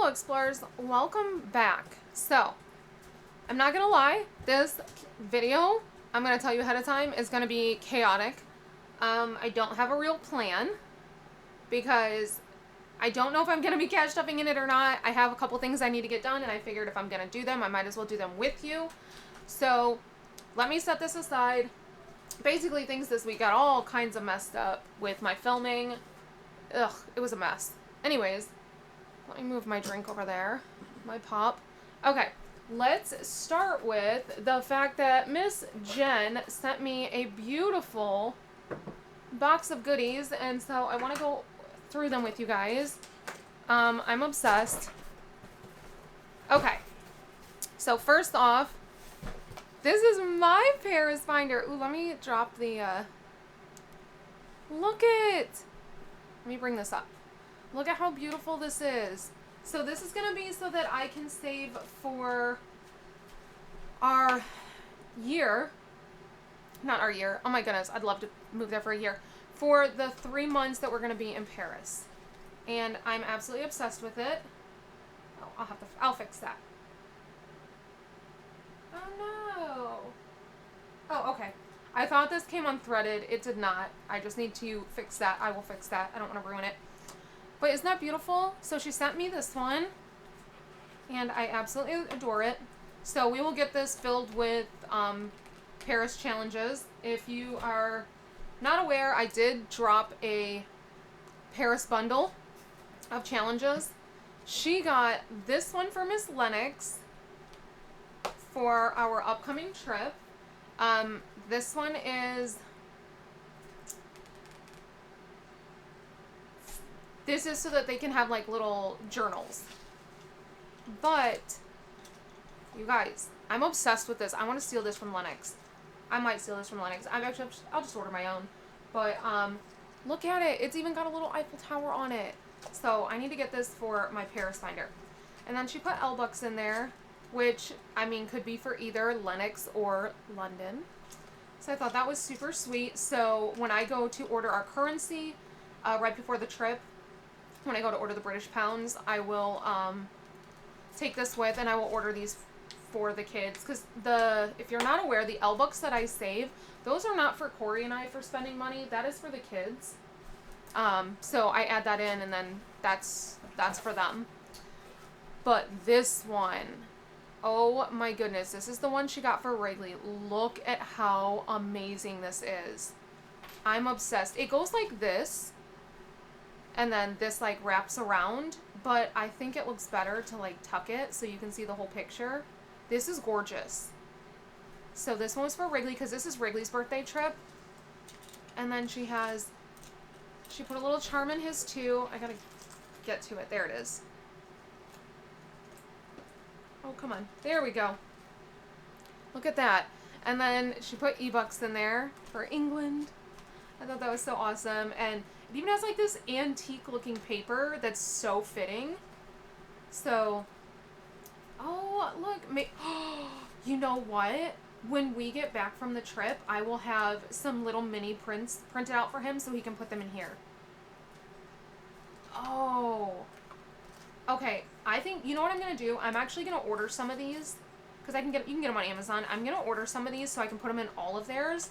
Hello explorers, welcome back. So, I'm not gonna lie, this video, I'm gonna tell you ahead of time, is gonna be chaotic. I don't have a real plan because I don't know if I'm gonna be cash stuffing in it or not. I have a couple things I need to get done and I figured if I'm gonna do them, I might as well do them with you. So, let me set this aside. Basically, things this week got all kinds of messed up with my filming. Ugh, it was a mess. Anyways, let me move my drink over there. My pop. Okay, let's start with the fact that Miss Jen sent me a beautiful box of goodies, and so I want to go through them with you guys. I'm obsessed. Okay, so first off, this is my Paris binder. Ooh, let me drop the, look it. Let me bring this up. Look at how beautiful this is. So this is going to be so that I can save for our year. Not our year. Oh my goodness. I'd love to move there for a year. For the 3 months that we're going to be in Paris. And I'm absolutely obsessed with it. Oh, I'll fix that. Oh no. Oh, okay. I thought this came unthreaded. It did not. I just need to fix that. I will fix that. I don't want to ruin it. But isn't that beautiful? So she sent me this one, and I absolutely adore it. So we will get this filled with Paris challenges. If you are not aware, I did drop a Paris bundle of challenges. She got this one for Miss Lennox for our upcoming trip. This one is... This is so that they can have, like, little journals. But, you guys, I'm obsessed with this. I want to steal this from Lennox. I might steal this from Lennox. I'll just order my own. But, look at it. It's even got a little Eiffel Tower on it. So, I need to get this for my Paris binder. And then she put L-Bucks in there, which, I mean, could be for either Lennox or London. So, I thought that was super sweet. So, when I go to order our currency, right before the trip, when I go to order the British pounds, I will take this with, and I will order these for the kids. Because if you're not aware, the L-Bucks that I save, those are not for Corey and I for spending money. That is for the kids. So I add that in, and then that's for them. But this one, oh my goodness, this is the one she got for Wrigley. Look at how amazing this is. I'm obsessed. It goes like this. And then this, like, wraps around. But I think it looks better to, like, tuck it so you can see the whole picture. This is gorgeous. So this one was for Wrigley because this is Wrigley's birthday trip. And then she put a little charm in his, too. I gotta get to it. There it is. Oh, come on. There we go. Look at that. And then she put E-Bucks in there for England. I thought that was so awesome. And it even has, like, this antique-looking paper that's so fitting. So, oh, look. You know what? When we get back from the trip, I will have some little mini prints printed out for him so he can put them in here. Oh. Okay, I think, you know what I'm going to do? I'm actually going to order some of these, because you can get them on Amazon. I'm going to order some of these so I can put them in all of theirs.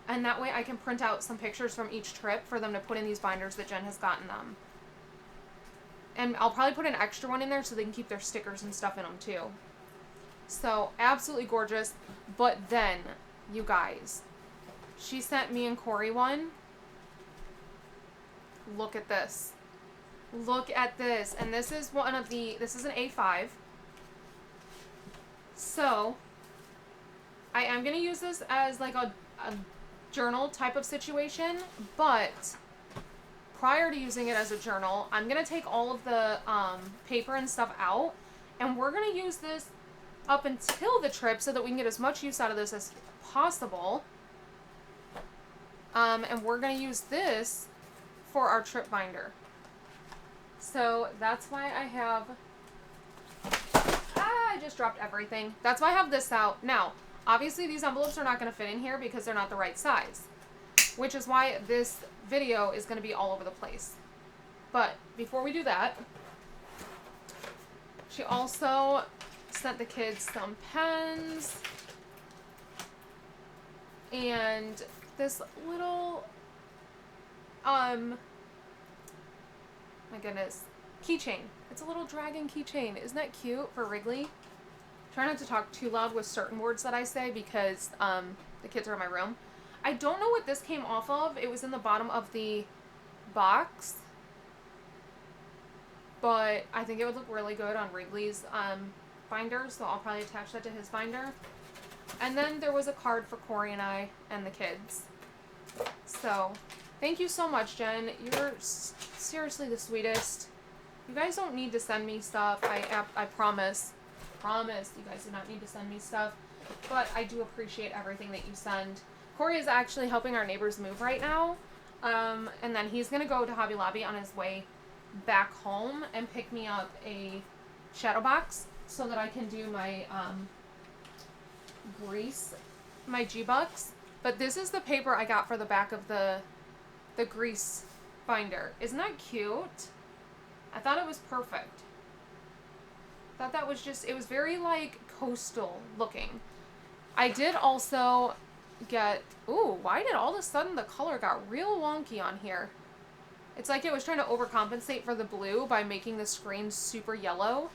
And that way I can print out some pictures from each trip for them to put in these binders that Jen has gotten them. And I'll probably put an extra one in there so they can keep their stickers and stuff in them too. So, absolutely gorgeous. But then, you guys, she sent me and Corey one. Look at this. Look at this. And this is this is an A5. So, I am going to use this as like a journal type of situation, but prior to using it as a journal, I'm going to take all of the paper and stuff out, and we're going to use this up until the trip so that we can get as much use out of this as possible. And we're going to use this for our trip binder. So that's why I have... I just dropped everything. That's why I have this out. Now, obviously, these envelopes are not going to fit in here because they're not the right size, which is why this video is going to be all over the place. But before we do that, She also sent the kids some pens and this little, my goodness, keychain. It's a little dragon keychain. Isn't that cute for Wrigley? Try not to talk too loud with certain words that I say because the kids are in my room. I don't know what this came off of. It was in the bottom of the box. But I think it would look really good on Wrigley's binder, so I'll probably attach that to his binder. And then there was a card for Corey and I and the kids. So, thank you so much, Jen. You're seriously the sweetest. You guys don't need to send me stuff. I promise. Promise you guys do not need to send me stuff. But I do appreciate everything that you send. Corey is actually helping our neighbors move right now. And then he's going to go to Hobby Lobby on his way back home and pick me up a shadow box so that I can do my grease, my G-Bucks. But this is the paper I got for the back of the grease binder. Isn't that cute? I thought it was perfect. I thought that was just, it was very like coastal looking. I did also get, ooh, why did all of a sudden the color got real wonky on here? It's like it was trying to overcompensate for the blue by making the screen super yellow.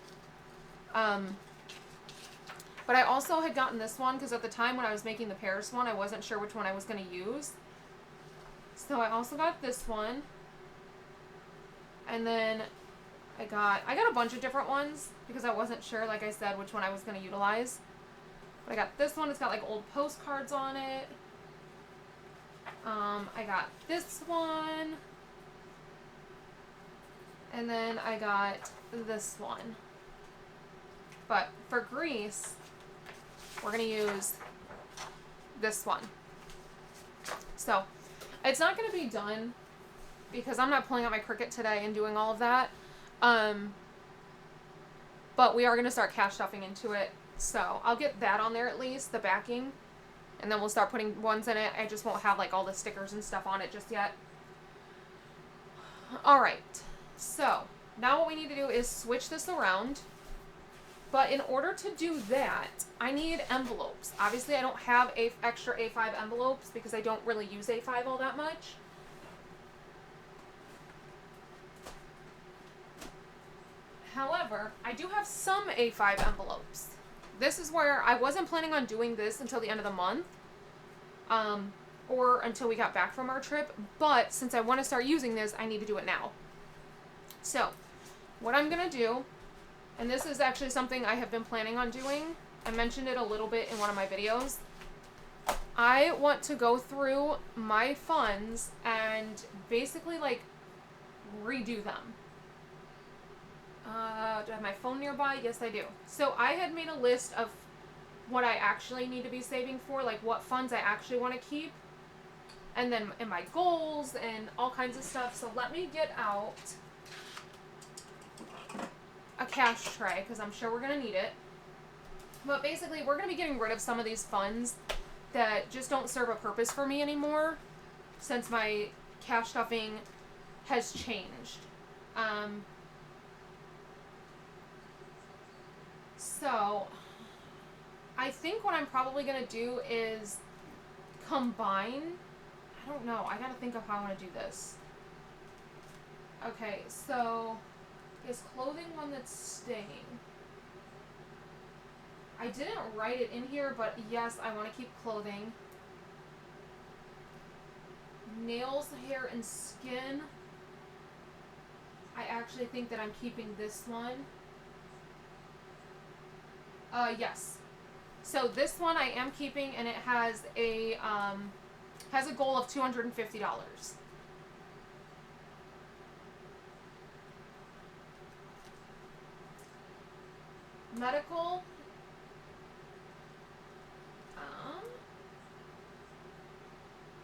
But I also had gotten this one because at the time when I was making the Paris one, I wasn't sure which one I was going to use. So I also got this one. And then I got a bunch of different ones because I wasn't sure, like I said, which one I was going to utilize. But I got this one. It's got like old postcards on it. I got this one. And then I got this one. But for grease, we're going to use this one. So, it's not going to be done because I'm not pulling out my Cricut today and doing all of that. But we are going to start cash stuffing into it. So, I'll get that on there at least, the backing. And then we'll start putting ones in it. I just won't have like all the stickers and stuff on it just yet. Alright. So, now what we need to do is switch this around. But in order to do that, I need envelopes. Obviously, I don't have extra A5 envelopes because I don't really use A5 all that much. However, I do have some A5 envelopes. This is where I wasn't planning on doing this until the end of the month. Or until we got back from our trip. But since I want to start using this, I need to do it now. So, what I'm going to do, and this is actually something I have been planning on doing. I mentioned it a little bit in one of my videos. I want to go through my funds and basically like redo them. Do I have my phone nearby? Yes, I do. So I had made a list of what I actually need to be saving for, like what funds I actually want to keep. And then in my goals and all kinds of stuff. So let me get out a cash tray because I'm sure we're going to need it. But basically, we're going to be getting rid of some of these funds that just don't serve a purpose for me anymore since my cash stuffing has changed. So, I think what I'm probably going to do is combine. I don't know. I got to think of how I want to do this. Okay, so is clothing one that's staying? I didn't write it in here, but yes, I want to keep clothing. Nails, hair, and skin. I actually think that I'm keeping this one. Yes. So this one I am keeping, and it has a goal of $250. Medical.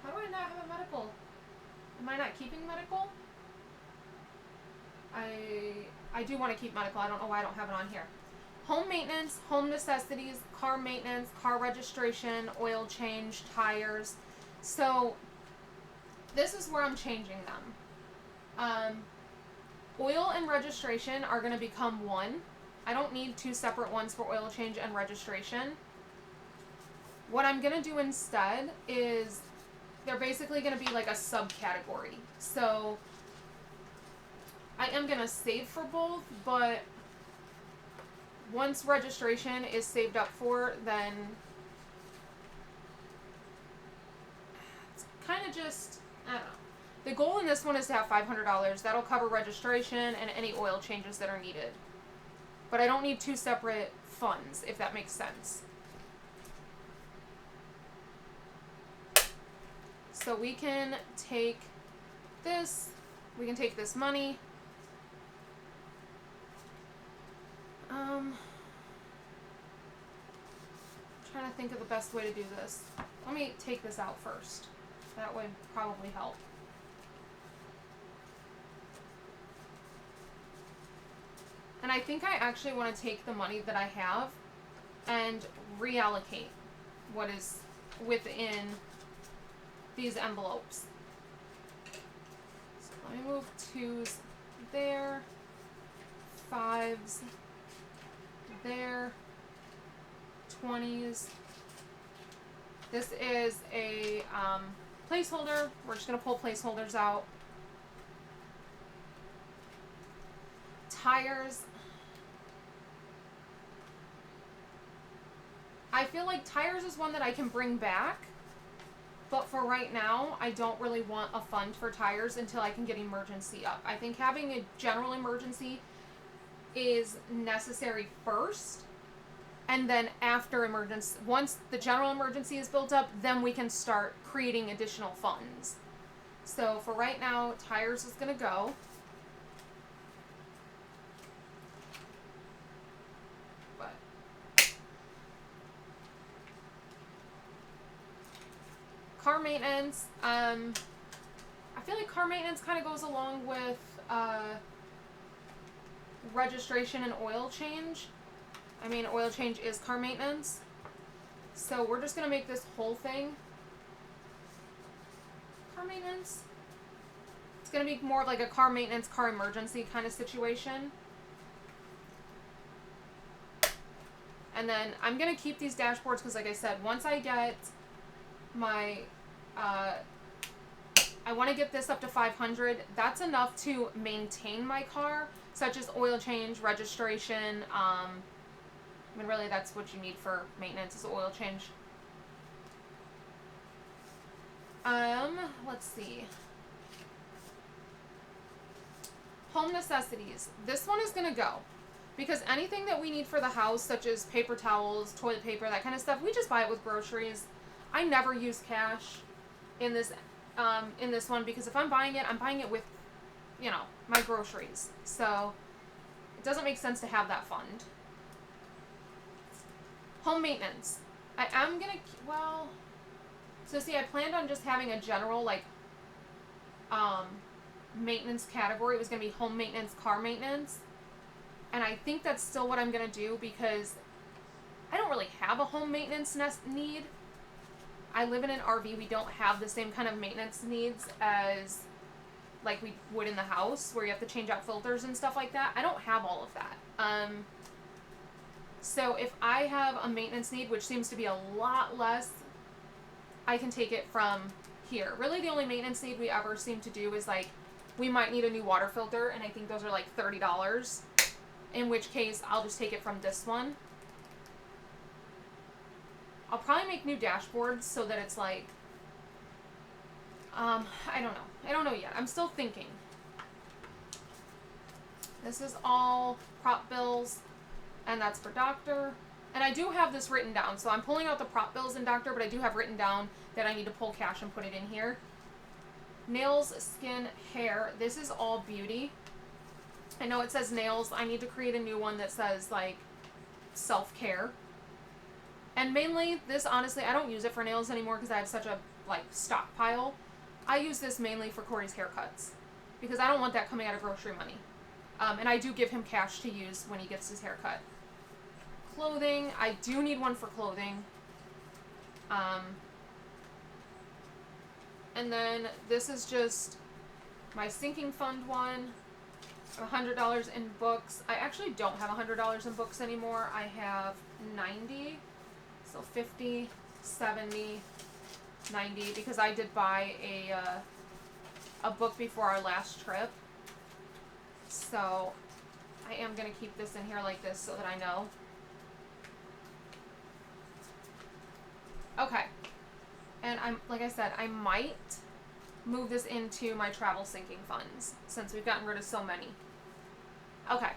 How do I not have a medical? Am I not keeping medical? I do want to keep medical. I don't know why I don't have it on here. Home maintenance, home necessities, car maintenance, car registration, oil change, tires. So this is where I'm changing them. Oil and registration are going to become one. I don't need 2 separate ones for oil change and registration. What I'm going to do instead is they're basically going to be like a subcategory. So I am going to save for both, but once registration is saved up for, then it's kind of just, I don't know. The goal in this one is to have $500. That'll cover registration and any oil changes that are needed. But I don't need 2 separate funds, if that makes sense. So we can take this, we can take this money. Trying to think of the best way to do this. Let me take this out first. That would probably help. And I think I actually want to take the money that I have and reallocate what is within these envelopes. So let me move 2s there, 5s there, 20s. This is a placeholder. We're just going to pull placeholders out. Tires. I feel like tires is one that I can bring back, but for right now, I don't really want a fund for tires until I can get emergency up. I think having a general emergency is necessary first, and then after emergency, once the general emergency is built up, then we can start creating additional funds. So for right now, tires is going to go. Car maintenance, I feel like car maintenance kind of goes along with registration and oil change. I mean, oil change is car maintenance. So we're just going to make this whole thing car maintenance. It's going to be more of like a car maintenance, car emergency kind of situation. And then I'm going to keep these dashboards because, like I said, once I get my, I want to get this up to 500. That's enough to maintain my car, such as oil change, registration. I mean, really, that's what you need for maintenance is oil change. Let's see. Home necessities. This one is going to go. Because anything that we need for the house, such as paper towels, toilet paper, that kind of stuff, we just buy it with groceries. I never use cash in this one because if I'm buying it with, you know, my groceries. So it doesn't make sense to have that fund. Home maintenance. I am gonna, well, so see, I planned on just having a general, like, maintenance category. It was gonna be home maintenance, car maintenance. And I think that's still what I'm gonna do because I don't really have a home maintenance need. I live in an RV. We don't have the same kind of maintenance needs as like we would in the house where you have to change out filters and stuff like that. I don't have all of that. So if I have a maintenance need, which seems to be a lot less, I can take it from here. Really the only maintenance need we ever seem to do is like we might need a new water filter, and I think those are like $30, in which case I'll just take it from this one. I'll probably make new dashboards so that it's like, I don't know. I don't know yet. I'm still thinking. This is all prop bills, and that's for doctor. And I do have this written down, so I'm pulling out the prop bills in doctor, but I do have written down that I need to pull cash and put it in here. Nails, skin, hair. This is all beauty. I know it says nails. I need to create a new one that says, like, self-care. And mainly, this, honestly, I don't use it for nails anymore because I have such a, like, stockpile. I use this mainly for Corey's haircuts because I don't want that coming out of grocery money. And I do give him cash to use when he gets his haircut. Clothing. I do need one for clothing. And then this is just my sinking fund one. $100 in books. I actually don't have $100 in books anymore. I have 90, so 50, 70, 90, because I did buy a book before our last trip. So I am going to keep this in here like this so that I know. Okay. And like I said, I might move this into my travel sinking funds since we've gotten rid of so many. Okay.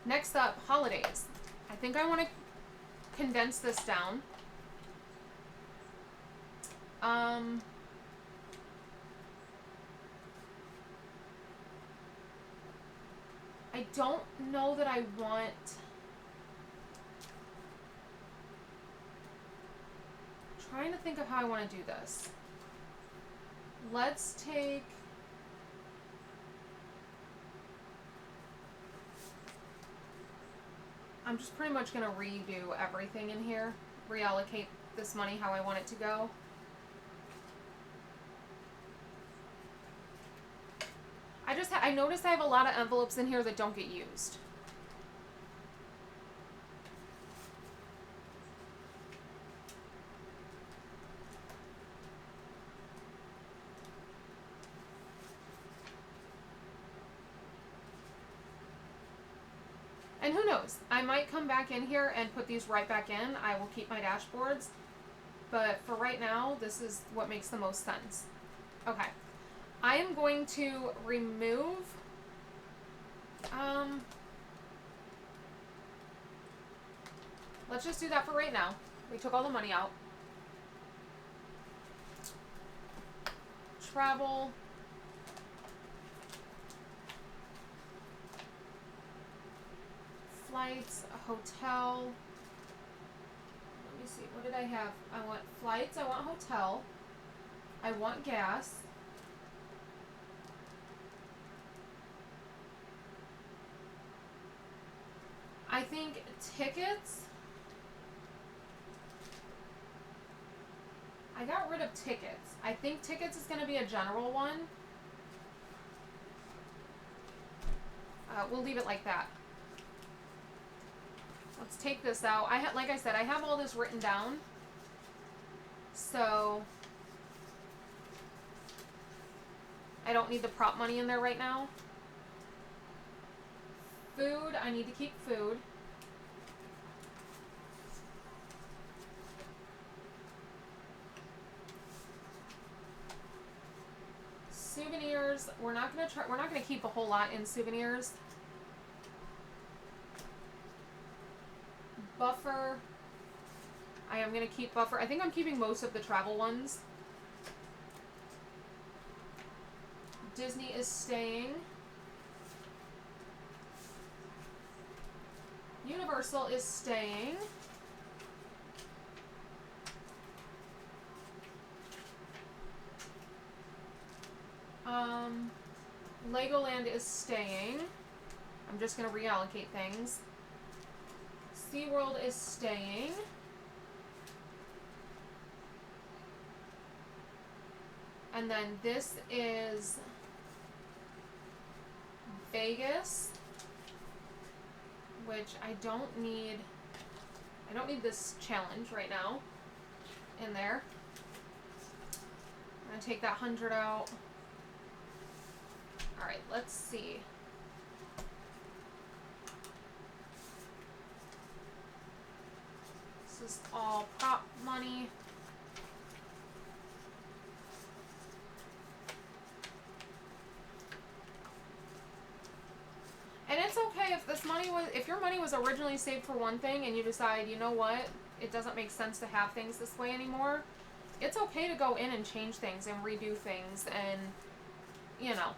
Next up, holidays. I think I want to condense this down. I don't know that I want... Trying to think of how I want to do this. Let's take... I'm just pretty much going to redo everything in here. Reallocate this money how I want it to go. I noticed I have a lot of envelopes in here that don't get used. And who knows, I might come back in here and put these right back in. I will keep my dashboards. But for right now, this is what makes the most sense. Okay. I am going to remove... let's just do that for right now. We took all the money out. Travel... flights, a hotel. Let me see, what did I have? I want flights, I want hotel, I want gas. I think tickets. I got rid of tickets. I think tickets is going to be a general one. We'll leave it like that. Let's take this out. Like I said, I have all this written down. So I don't need the prop money in there right now. Food, I need to keep food. Souvenirs, we're not gonna keep a whole lot in souvenirs. Buffer. I am going to keep buffer. I think I'm keeping most of the travel ones. Disney is staying. Universal is staying. Legoland is staying. I'm just going to reallocate things. SeaWorld is staying. And then this is Vegas, which I don't need this challenge right now in there. I'm going to take that 100 out. All right, let's see. This is all prop money. And it's okay if your money was originally saved for one thing and you decide, you know what, it doesn't make sense to have things this way anymore. It's okay to go in and change things and redo things and, you know.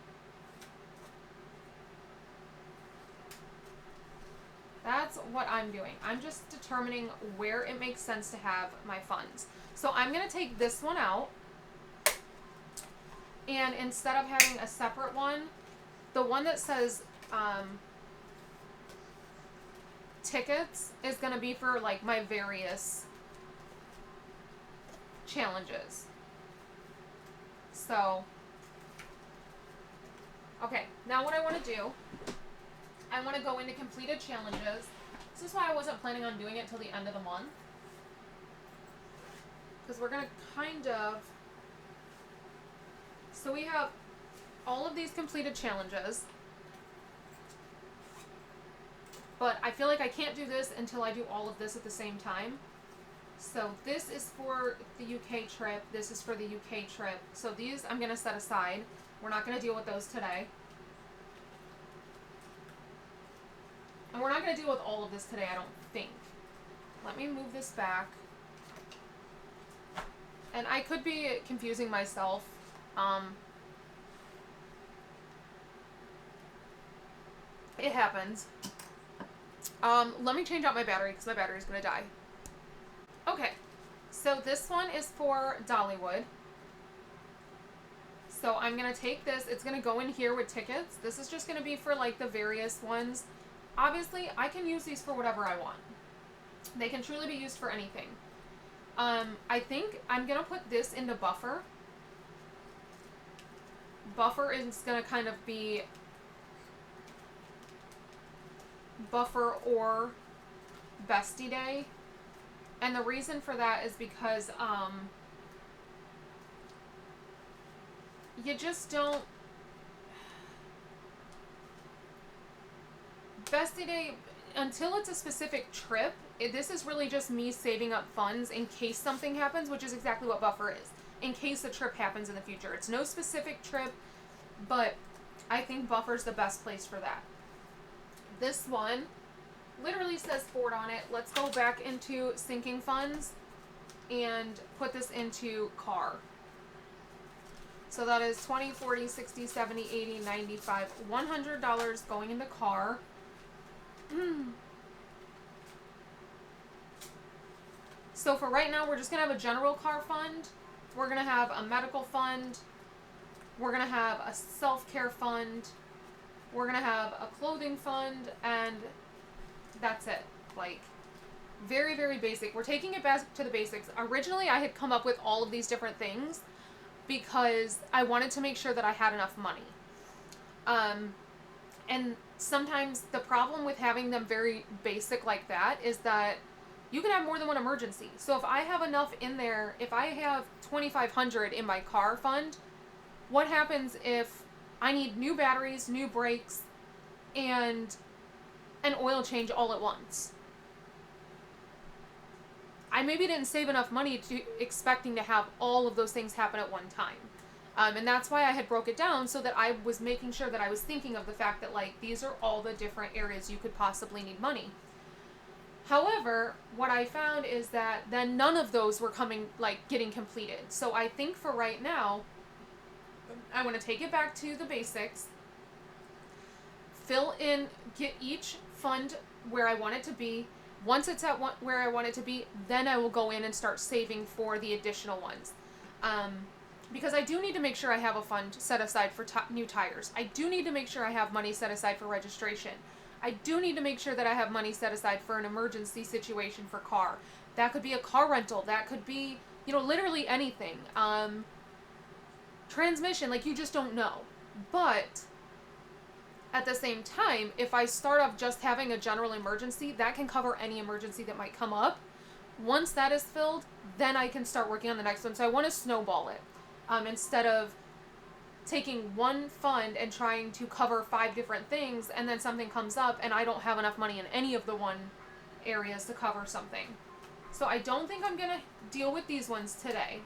That's what I'm doing. I'm just determining where it makes sense to have my funds. So I'm going to take this one out. And instead of having a separate one, the one that says tickets is going to be for like my various challenges. So, okay. Now what I want to do I want to go into completed challenges. This is why I wasn't planning on doing it till the end of the month. Because we're going to kind of... So we have all of these completed challenges. But I feel like I can't do this until I do all of this at the same time. So this is for the UK trip. This is for the UK trip. So these I'm going to set aside. We're not going to deal with those today. And we're not going to deal with all of this today, I don't think. Let me move this back. And I could be confusing myself. It happens. Let me change out my battery because my battery is going to die. Okay, so this one is for Dollywood. So I'm going to take this. It's going to go in here with tickets. This is just going to be for like the various ones. Obviously, I can use these for whatever I want. They can truly be used for anything. I think I'm going to put this into Buffer. Buffer is going to kind of be Buffer or Bestie Day. And the reason for that is because you just don't... Bestie Day, until it's a specific trip, this is really just me saving up funds in case something happens, which is exactly what Buffer is. In case a trip happens in the future. It's no specific trip, but I think Buffer's the best place for that. This one literally says Ford on it. Let's go back into sinking funds and put this into car. So that is $20, $40, $60, $70, $80, $95, $100 going into car. So for right now, we're just going to have a general car fund. We're going to have a medical fund. We're going to have a self-care fund. We're going to have a clothing fund. And that's it. Like, very, very basic. We're taking it back to the basics. Originally, I had come up with all of these different things because I wanted to make sure that I had enough money. And sometimes the problem with having them very basic like that is that you can have more than one emergency. So if I have enough in there, if I have $2,500 in my car fund, what happens if I need new batteries, new brakes, and an oil change all at once? I maybe didn't save enough money to expecting to have all of those things happen at one time. And that's why I had broke it down so that I was making sure that I was thinking of the fact that, like, these are all the different areas you could possibly need money. However, what I found is that then none of those were getting completed. So I think for right now, I want to take it back to the basics, fill in, get each fund where I want it to be. Once it's at where I want it to be, then I will go in and start saving for the additional ones. Because I do need to make sure I have a fund set aside for new tires. I do need to make sure I have money set aside for registration. I do need to make sure that I have money set aside for an emergency situation for car. That could be a car rental. That could be, literally anything. Transmission, like, you just don't know. But at the same time, if I start off just having a general emergency, that can cover any emergency that might come up. Once that is filled, then I can start working on the next one. So I want to snowball it. Instead of taking one fund and trying to cover 5 different things, and then something comes up and I don't have enough money in any of the one areas to cover something. So I don't think I'm going to deal with these ones today.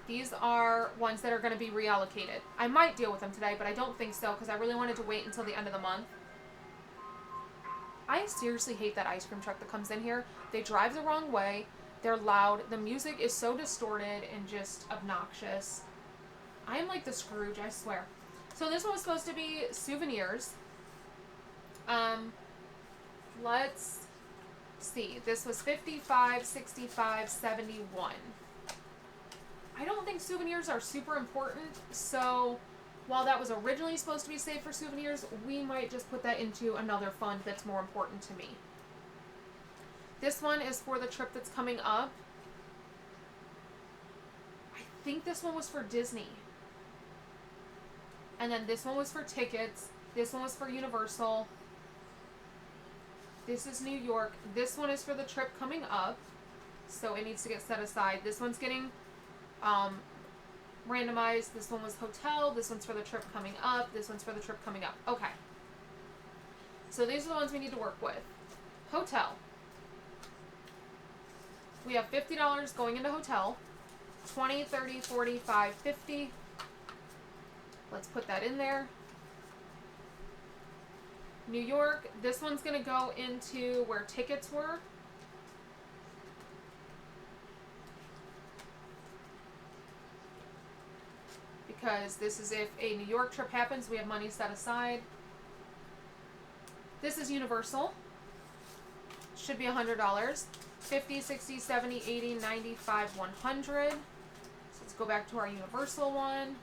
These are ones that are going to be reallocated. I might deal with them today, but I don't think so because I really wanted to wait until the end of the month. I seriously hate that ice cream truck that comes in here. They drive the wrong way. They're loud. The music is so distorted and just obnoxious. I am like the Scrooge, I swear. So this one was supposed to be souvenirs. Let's see. This was 55, 65, 71. I don't think souvenirs are super important, so while that was originally supposed to be saved for souvenirs, we might just put that into another fund that's more important to me. This one is for the trip that's coming up. I think this one was for Disney. And then this one was for tickets. This one was for Universal. This is New York. This one is for the trip coming up, so it needs to get set aside. This one's getting randomized. This one was hotel. This one's for the trip coming up. This one's for the trip coming up. Okay. So these are the ones we need to work with. Hotel. We have $50 going into hotel. 20, 30, 45, 50. Let's put that in there. New York. This one's going to go into where tickets were. Because this is if a New York trip happens, we have money set aside. This is Universal. Should be $100. 50, 60, 70, 80, 95, 100. So let's go back to our Universal one.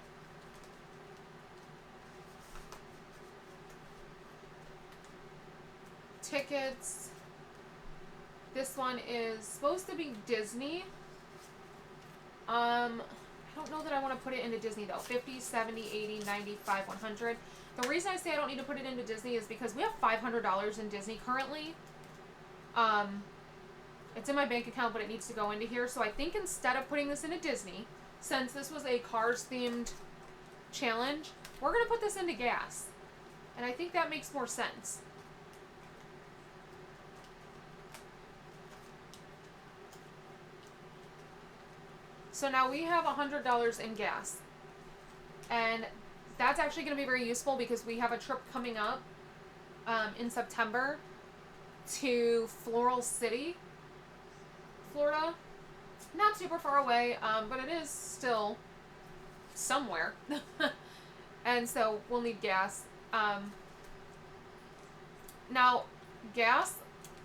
Tickets. This one is supposed to be Disney. I don't know that I want to put it into Disney though. 50, 70, 80, 95, 100. The reason I say I don't need to put it into Disney is because we have $500 in Disney currently. It's in my bank account, but it needs to go into here. So I think instead of putting this into Disney, since this was a Cars themed challenge, we're going to put this into gas. And I think that makes more sense. So now we have $100 in gas. And that's actually going to be very useful because we have a trip coming up in September to Floral City, Florida. Not super far away, but it is still somewhere. And so we'll need gas. Now, gas,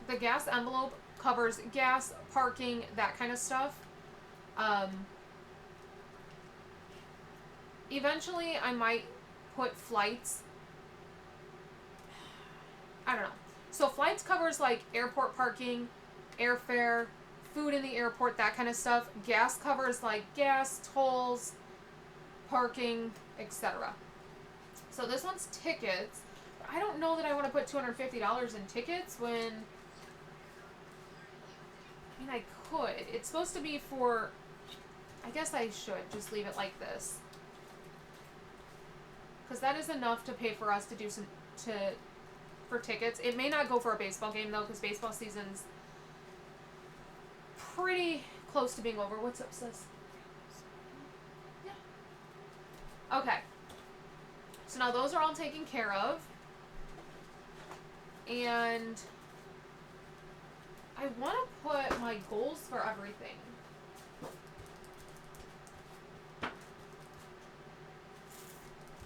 the gas envelope covers gas, parking, that kind of stuff. Eventually I might put flights. I don't know. So flights covers like airport parking, airfare, food in the airport, that kind of stuff. Gas covers like gas, tolls, parking, etc. So this one's tickets. I don't know that I want to put $250 in tickets when, I mean, I could. It's supposed to be for, I guess I should just leave it like this. Because that is enough to pay for us to do for tickets. It may not go for a baseball game though, because baseball season's pretty close to being over. What's up, sis? Yeah. Okay. So now those are all taken care of. And I want to put my goals for everything.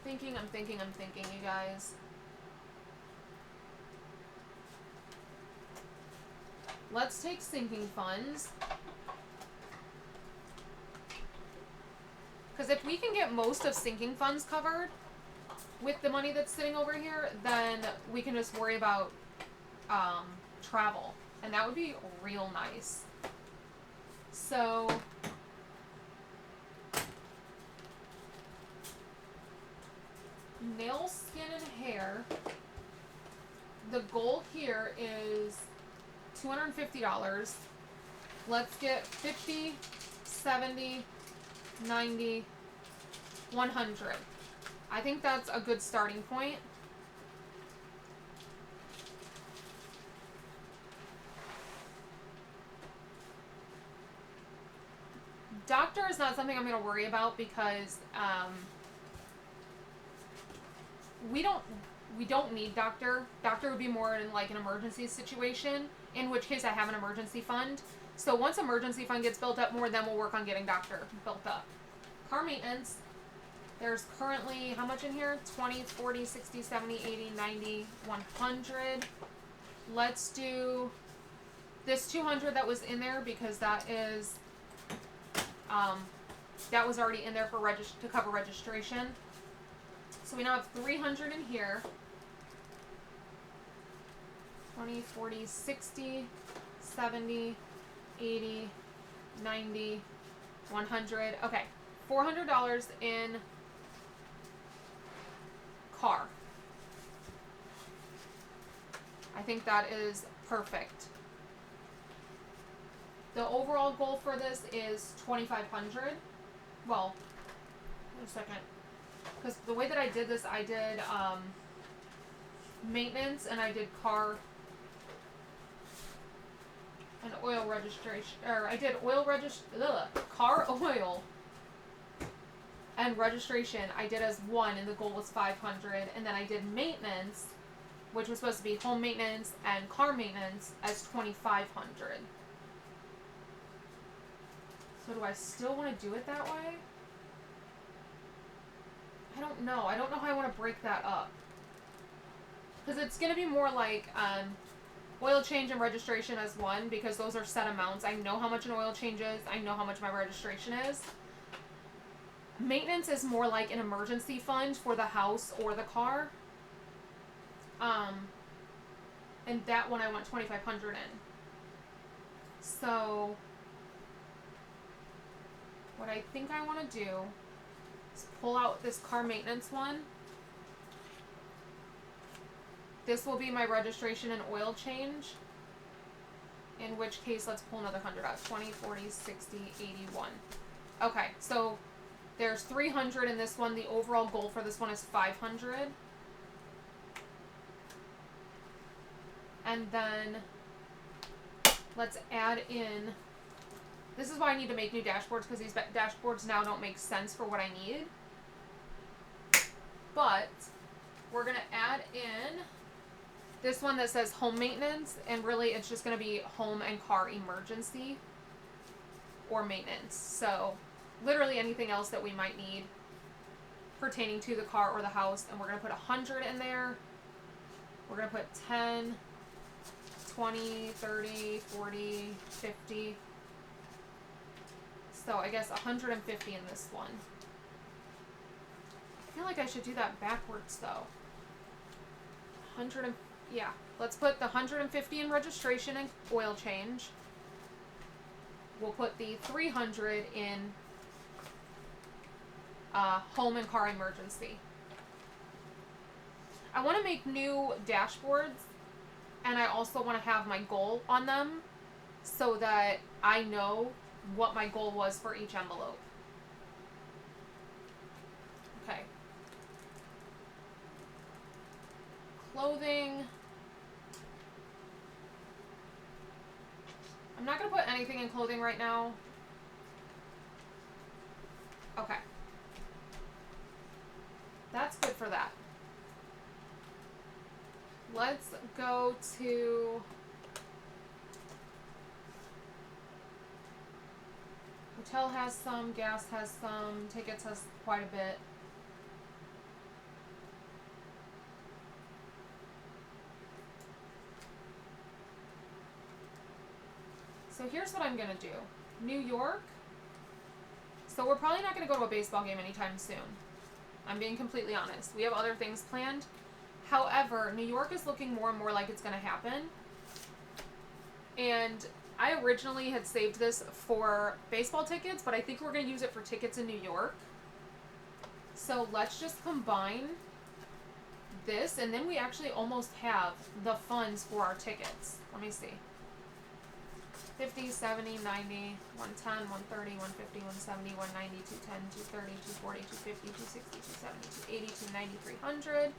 I'm thinking, you guys. Let's take sinking funds. Because if we can get most of sinking funds covered with the money that's sitting over here, then we can just worry about travel. And that would be real nice. So nail, skin, and hair. The goal here is $250. Let's get 50, 70, 90, 100. I think that's a good starting point. Doctor is not something I'm going to worry about because we don't need doctor. Doctor would be more in like an emergency situation, in which case I have an emergency fund. So once emergency fund gets built up more, then we'll work on getting doctor built up. Car maintenance, there's currently, how much in here? 20, 40, 60, 70, 80, 90, 100. Let's do this 200 that was in there because that is, that was already in there for to cover registration. So we now have 300 in here. 20, 40, 60, 70, 80, 90, 100. Okay, $400 in car. I think that is perfect. The overall goal for this is 2,500. Well, wait a second. Because the way that I did this, I did maintenance and I did car and oil registration. Or I did car oil and registration. I did as one, and the goal was 500. And then I did maintenance, which was supposed to be home maintenance and car maintenance, as 2,500. So do I still want to do it that way? I don't know. I don't know how I want to break that up. Because it's going to be more like oil change and registration as one, because those are set amounts. I know how much an oil change is. I know how much my registration is. Maintenance is more like an emergency fund for the house or the car. And that one I want 2,500 in. So what I think I want to do is pull out this car maintenance one. This will be my registration and oil change. In which case, let's pull another 100 out. 20, 40, 60, 81. Okay, so there's 300 in this one. The overall goal for this one is 500. And then let's add in... This is why I need to make new dashboards, because these dashboards now don't make sense for what I need. But we're going to add in this one that says home maintenance, and really it's just going to be home and car emergency or maintenance. So literally anything else that we might need pertaining to the car or the house. And we're going to put 100 in there. We're going to put 10, 20, 30, 40, 50. So I guess 150 in this one. I feel like I should do that backwards though. Yeah. Let's put the 150 in registration and oil change. We'll put the 300 in home and car emergency. I want to make new dashboards, and I also want to have my goal on them so that I know what my goal was for each envelope. Okay. Clothing. I'm not going to put anything in clothing right now. Okay. That's good for that. Let's go to... Hotel has some, gas has some, tickets has quite a bit. So here's what I'm going to do. New York. So we're probably not going to go to a baseball game anytime soon. I'm being completely honest. We have other things planned. However, New York is looking more and more like it's going to happen. And I originally had saved this for baseball tickets, but I think we're going to use it for tickets in New York. So let's just combine this, and then we actually almost have the funds for our tickets. Let me see. 50, 70, 90, 110, 130, 150, 170, 190, 210, 230, 240, 250, 260, 270, 280, 290, 300,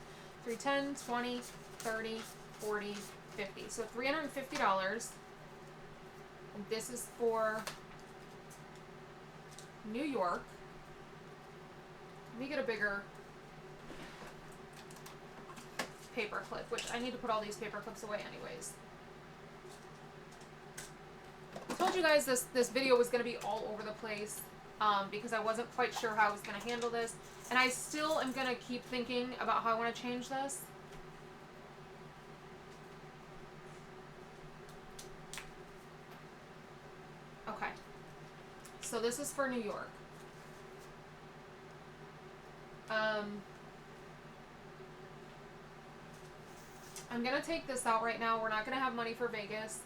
310, 20, 30, 40, 50. So $350. And this is for New York. Let me get a bigger paper clip, which I need to put all these paper clips away anyways. I told you guys this video was going to be all over the place because I wasn't quite sure how I was going to handle this. And I still am going to keep thinking about how I want to change this. Okay. So this is for New York. I'm going to take this out right now. We're not going to have money for Vegas.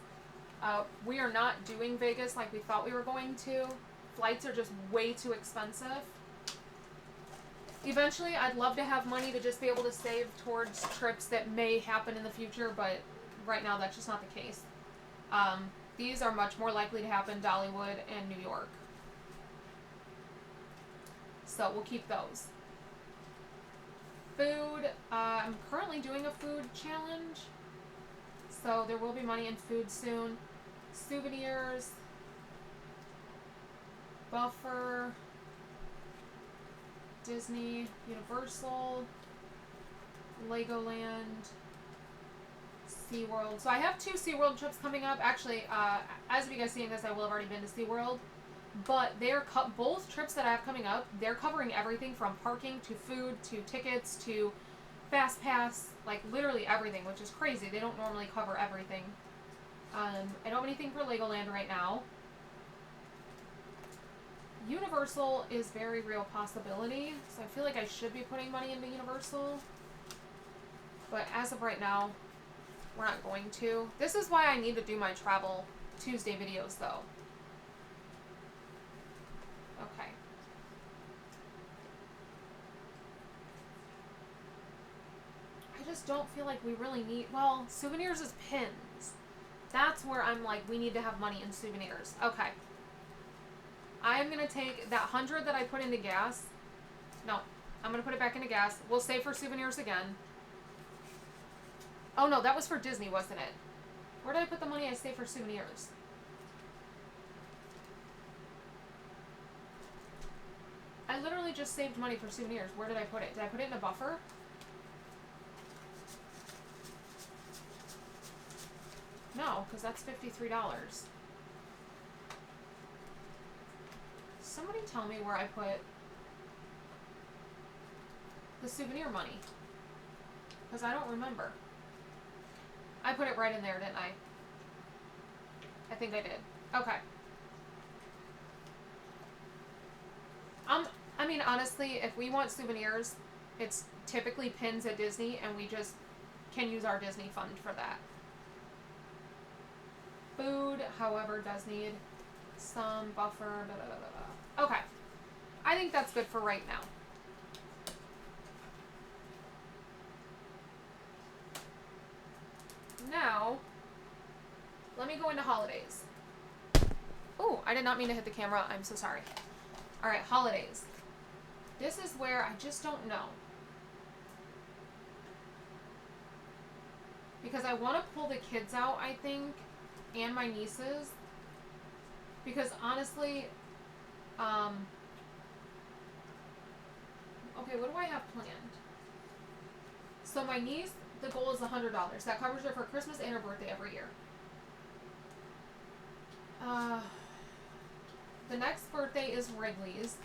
We are not doing Vegas like we thought we were going to. Flights are just way too expensive. Eventually, I'd love to have money to just be able to save towards trips that may happen in the future, but right now that's just not the case. These are much more likely to happen Dollywood and New York. So we'll keep those. Food, I'm currently doing a food challenge. So there will be money in food soon. Souvenirs. Buffer. Disney. Universal. Legoland. SeaWorld. So I have 2 SeaWorld trips coming up. Actually, as of you guys seeing this, I will have already been to SeaWorld. But they're both trips that I have coming up, they're covering everything from parking to food to tickets to Fast Pass, like literally everything, which is crazy. They don't normally cover everything. I don't have anything for Legoland right now. Universal is very real possibility, so I feel like I should be putting money into Universal. But as of right now, we're not going to. This is why I need to do my Travel Tuesday videos, though. Okay. I just don't feel like we really need... Well, souvenirs is pins. That's where I'm like, we need to have money in souvenirs. Okay. I am going to take that 100 that I put into gas. No. I'm going to put it back into gas. We'll save for souvenirs again. Oh, no. That was for Disney, wasn't it? Where did I put the money I saved for souvenirs? I literally just saved money for souvenirs. Where did I put it? Did I put it in a buffer? No, because that's $53. Somebody tell me where I put the souvenir money. Because I don't remember. I put it right in there, didn't I? I think I did. Okay. I mean, honestly, if we want souvenirs, it's typically pins at Disney, and we just can use our Disney fund for that. Food, however, does need some buffer. Blah, blah, blah, blah. Okay. I think that's good for right now. Now, let me go into holidays. Oh, I did not mean to hit the camera. I'm so sorry. All right, holidays. This is where I just don't know. Because I want to pull the kids out, I think, and my nieces. Because honestly, okay, what do I have planned? So my niece, the goal is $100. That covers her for Christmas and her birthday every year. The next birthday is Wrigley's.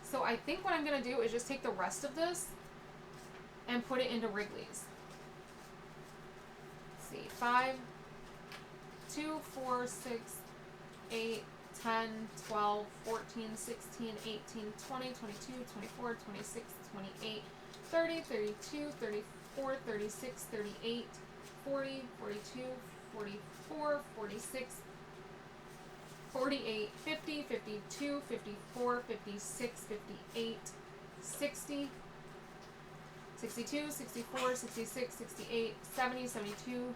So I think what I'm going to do is just take the rest of this and put it into Wrigley's. Let's see. 5, 2, 4, 6, 8, 10, 12, 14, 16, 18, 20, 22, 24, 26, 28, 30, 32, 34, 36, 38, 40, 42, 44, 46, 48, 50, 52, 54, 56, 58, 60, 62, 64, 66, 68, 70, 72,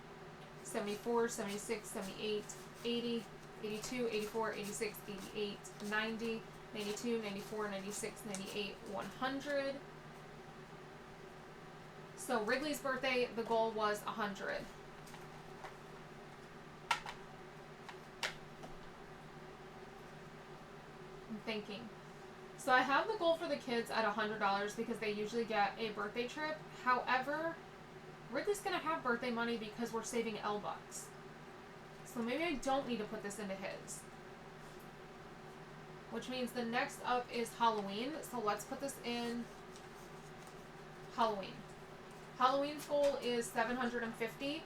74, 76, 78, 80, 82, 84, 86, 88, 90, 92, 94, 96, 98, 100. So Wrigley's birthday, the goal was 100. I'm thinking. So I have the goal for the kids at $100 because they usually get a birthday trip. However, Wrigley's going to have birthday money because we're saving L-Bucks. So maybe I don't need to put this into his. Which means the next up is Halloween. So let's put this in Halloween. Halloween's goal is $750.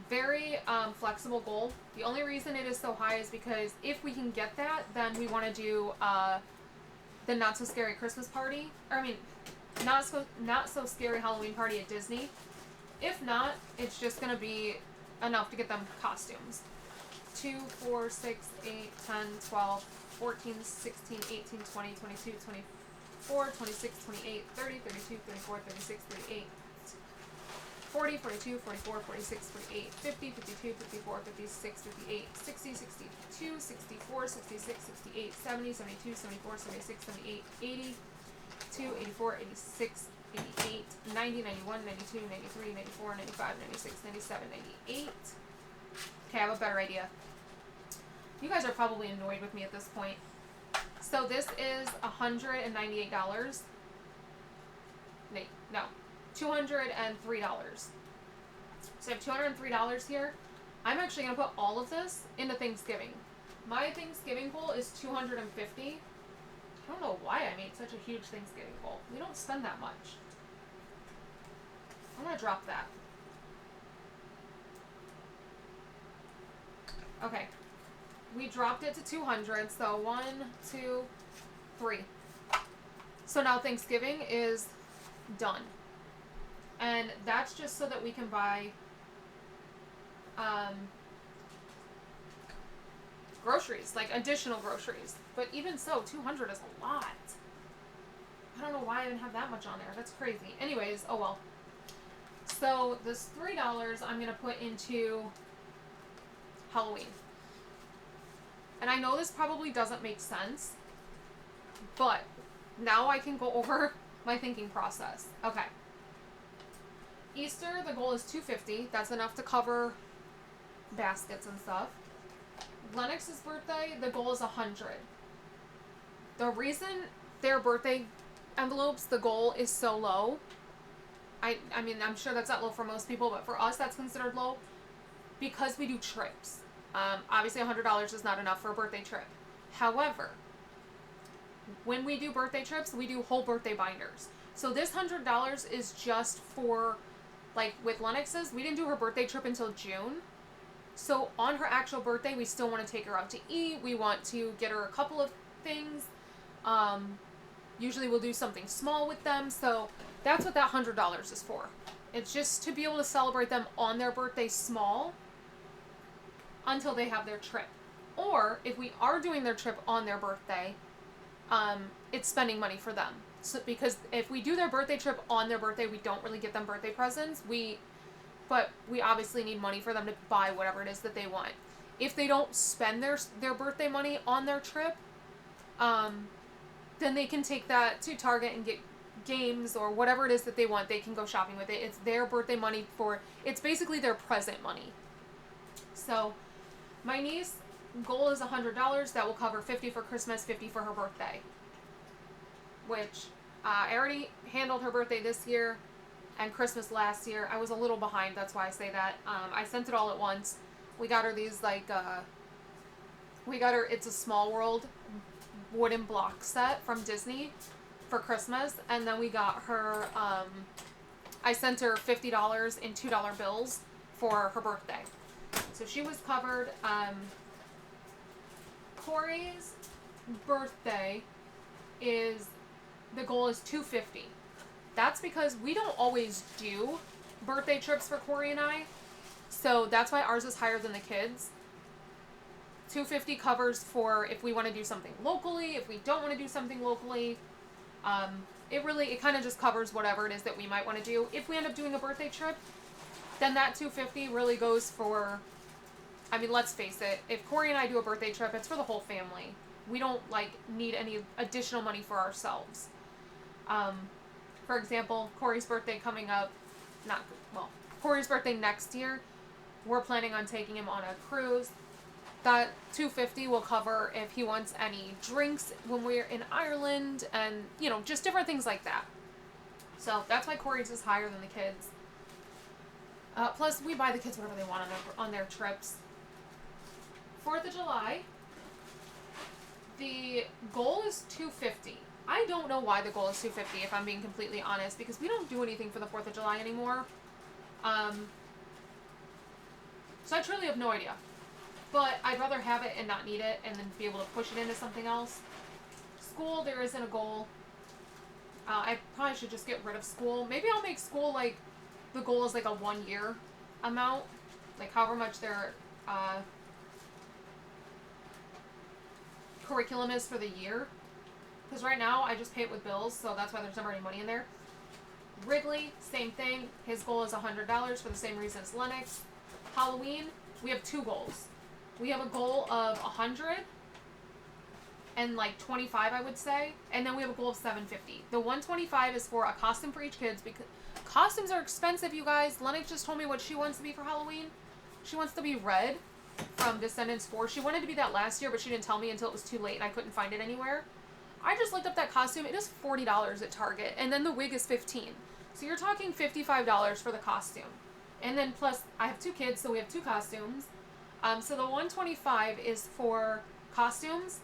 Very flexible goal. The only reason it is so high is because if we can get that, then we want to do the Not So Scary Christmas party. Or I mean, not so scary Halloween party at Disney. If not, it's just going to be enough to get them costumes. 2, 4, 6, 8, 10, 12, 14, 16, 18, 20, 22, 24, 26, 28, 30, 32, 34, 36, 38, 40, 42, 44, 46, 48, 50, 52, 54, 56, 58, 60, 62, 64, 66, 68, 70, 72, 74, 76, 78, 82, 84, 86, 88, 90, 91, 92, 93, 94, 95, 96, 97, 98. Okay, I have a better idea. You guys are probably annoyed with me at this point. So this is $198. Wait, no. $203. So I have $203 here. I'm actually going to put all of this into Thanksgiving. My Thanksgiving goal is $250. I don't know why I made such a huge Thanksgiving goal. We don't spend that much. I'm going to drop that. Okay. We dropped it to 200. So 1, 2, 3. So now Thanksgiving is done. And that's just so that we can buy groceries, like additional groceries. But even so, 200 is a lot. I don't know why I didn't have that much on there. That's crazy. Anyways, oh well. So this $3 I'm going to put into Halloween. And I know this probably doesn't make sense, but now I can go over my thinking process. Okay. Easter, the goal is $250. That's enough to cover baskets and stuff. Lennox's birthday, the goal is $100. The reason their birthday envelopes, the goal is so low, I mean, I'm sure that's not low for most people, but for us, that's considered low because we do trips. Obviously, $100 is not enough for a birthday trip. However, when we do birthday trips, we do whole birthday binders. So this $100 is just for, like with Lennox's, we didn't do her birthday trip until June. So on her actual birthday, we still want to take her out to eat. We want to get her a couple of things. Usually we'll do something small with them. So that's what that $100 is for. It's just to be able to celebrate them on their birthday small until they have their trip. Or if we are doing their trip on their birthday, it's spending money for them. So, because if we do their birthday trip on their birthday, we don't really get them birthday presents. But we obviously need money for them to buy whatever it is that they want. If they don't spend their birthday money on their trip, then they can take that to Target and get games or whatever it is that they want. They can go shopping with it. It's their birthday money it's basically their present money. So my niece goal is $100. That will cover $50 for Christmas, $50 for her birthday. Which I already handled her birthday this year and Christmas last year. I was a little behind, that's why I say that. I sent it all at once. We got her these It's a Small World wooden block set from Disney for Christmas, and then we got her I sent her $50 in $2 bills for her birthday. So she was covered. Corey's birthday the goal is $250. That's because we don't always do birthday trips for Corey and I. So that's why ours is higher than the kids. $250 covers for if we want to do something locally, if we don't want to do something locally. It kind of just covers whatever it is that we might want to do. If we end up doing a birthday trip, then that $250 really goes for, I mean, let's face it, if Corey and I do a birthday trip, it's for the whole family. We don't need any additional money for ourselves. For example, Corey's birthday coming up, Corey's birthday next year, we're planning on taking him on a cruise. That $250 will cover if he wants any drinks when we're in Ireland and, just different things like that. So that's why Corey's is higher than the kids. Plus, we buy the kids whatever they want on their trips. 4th of July, the goal is $250. I don't know why the goal is $250, if I'm being completely honest, because we don't do anything for the 4th of July anymore. So I truly have no idea. But I'd rather have it and not need it and then be able to push it into something else. School, there isn't a goal. I probably should just get rid of school. Maybe I'll make school, the goal is a 1 year amount. However much their curriculum is for the year. Because right now, I just pay it with bills, so that's why there's never any money in there. Wrigley, same thing. His goal is $100 for the same reason as Lennox. Halloween, we have 2 goals. We have a goal of 100 and like 25, I would say, and then we have a goal of 750. The 125 is for a costume for each kids because costumes are expensive, you guys. Lennox just told me what she wants to be for Halloween. She wants to be Red from Descendants 4. She wanted to be that last year, but she didn't tell me until it was too late and I couldn't find it anywhere. I just looked up that costume. It is $40 at Target, and then the wig is $15. So you're talking $55 for the costume. And then plus, I have 2 kids, so we have 2 costumes. So the 125 is for costumes.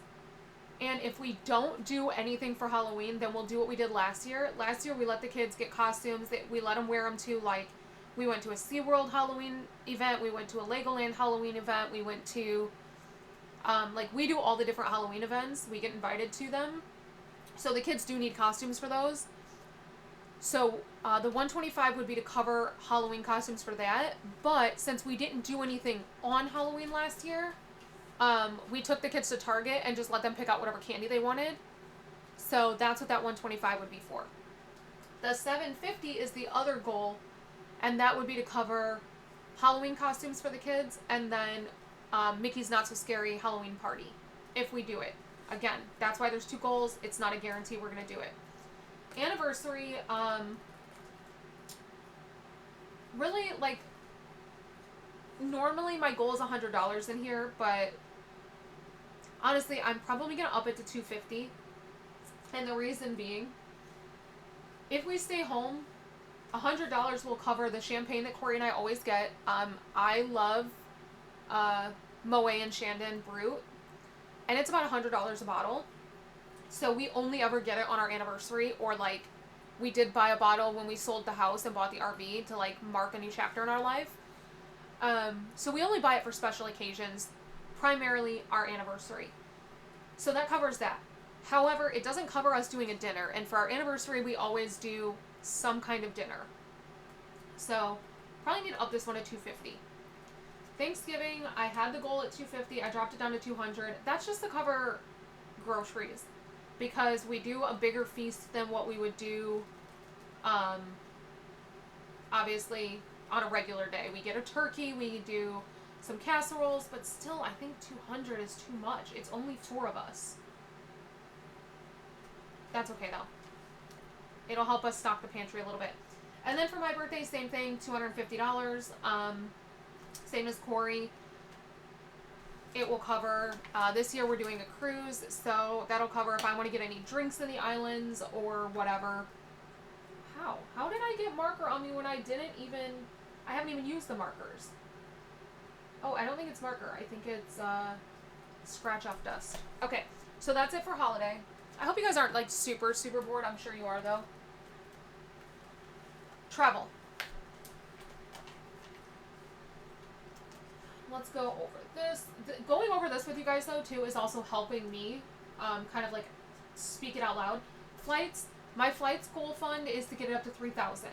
And if we don't do anything for Halloween, then we'll do what we did last year. Last year, we let the kids get costumes. We let them wear them to, like, we went to a SeaWorld Halloween event. We went to a Legoland Halloween event. We went to, like, we do all the different Halloween events. We get invited to them. So the kids do need costumes for those. So the 125 would be to cover Halloween costumes for that. But since we didn't do anything on Halloween last year, we took the kids to Target and just let them pick out whatever candy they wanted. So that's what that 125 would be for. The 750 is the other goal, and that would be to cover Halloween costumes for the kids and then Mickey's Not So Scary Halloween Party, if we do it. Again, that's why there's 2 goals. It's not a guarantee we're going to do it. Anniversary, really, like, normally my goal is $100 in here, but honestly, I'm probably going to up it to $250. And the reason being, if we stay home, $100 will cover the champagne that Corey and I always get. I love Moet and Chandon Brut, and it's about $100 a bottle. So we only ever get it on our anniversary, or like we did buy a bottle when we sold the house and bought the RV to like mark a new chapter in our life. So we only buy it for special occasions, primarily our anniversary. So that covers that. However, it doesn't cover us doing a dinner, and for our anniversary we always do some kind of dinner. So probably need to up this one to $250. Thanksgiving, I had the goal at $250. I dropped it down to $200. That's just to cover groceries, because we do a bigger feast than what we would do, obviously, on a regular day. We get a turkey, we do some casseroles, but still, I think 200 is too much. It's only 4 of us. That's okay, though. It'll help us stock the pantry a little bit. And then for my birthday, same thing, $250. Same as Corey. It will cover, this year we're doing a cruise, so that'll cover if I want to get any drinks in the islands or whatever. How did I get marker on me when I haven't even used the markers? Oh, I don't think it's marker. I think it's, scratch off dust. Okay, so that's it for holiday. I hope you guys aren't, like, super, super bored. I'm sure you are, though. Travel. Let's go over this. Going over this with you guys, though, too, is also helping me kind of, like, speak it out loud. Flights. My flights goal fund is to get it up to $3,000.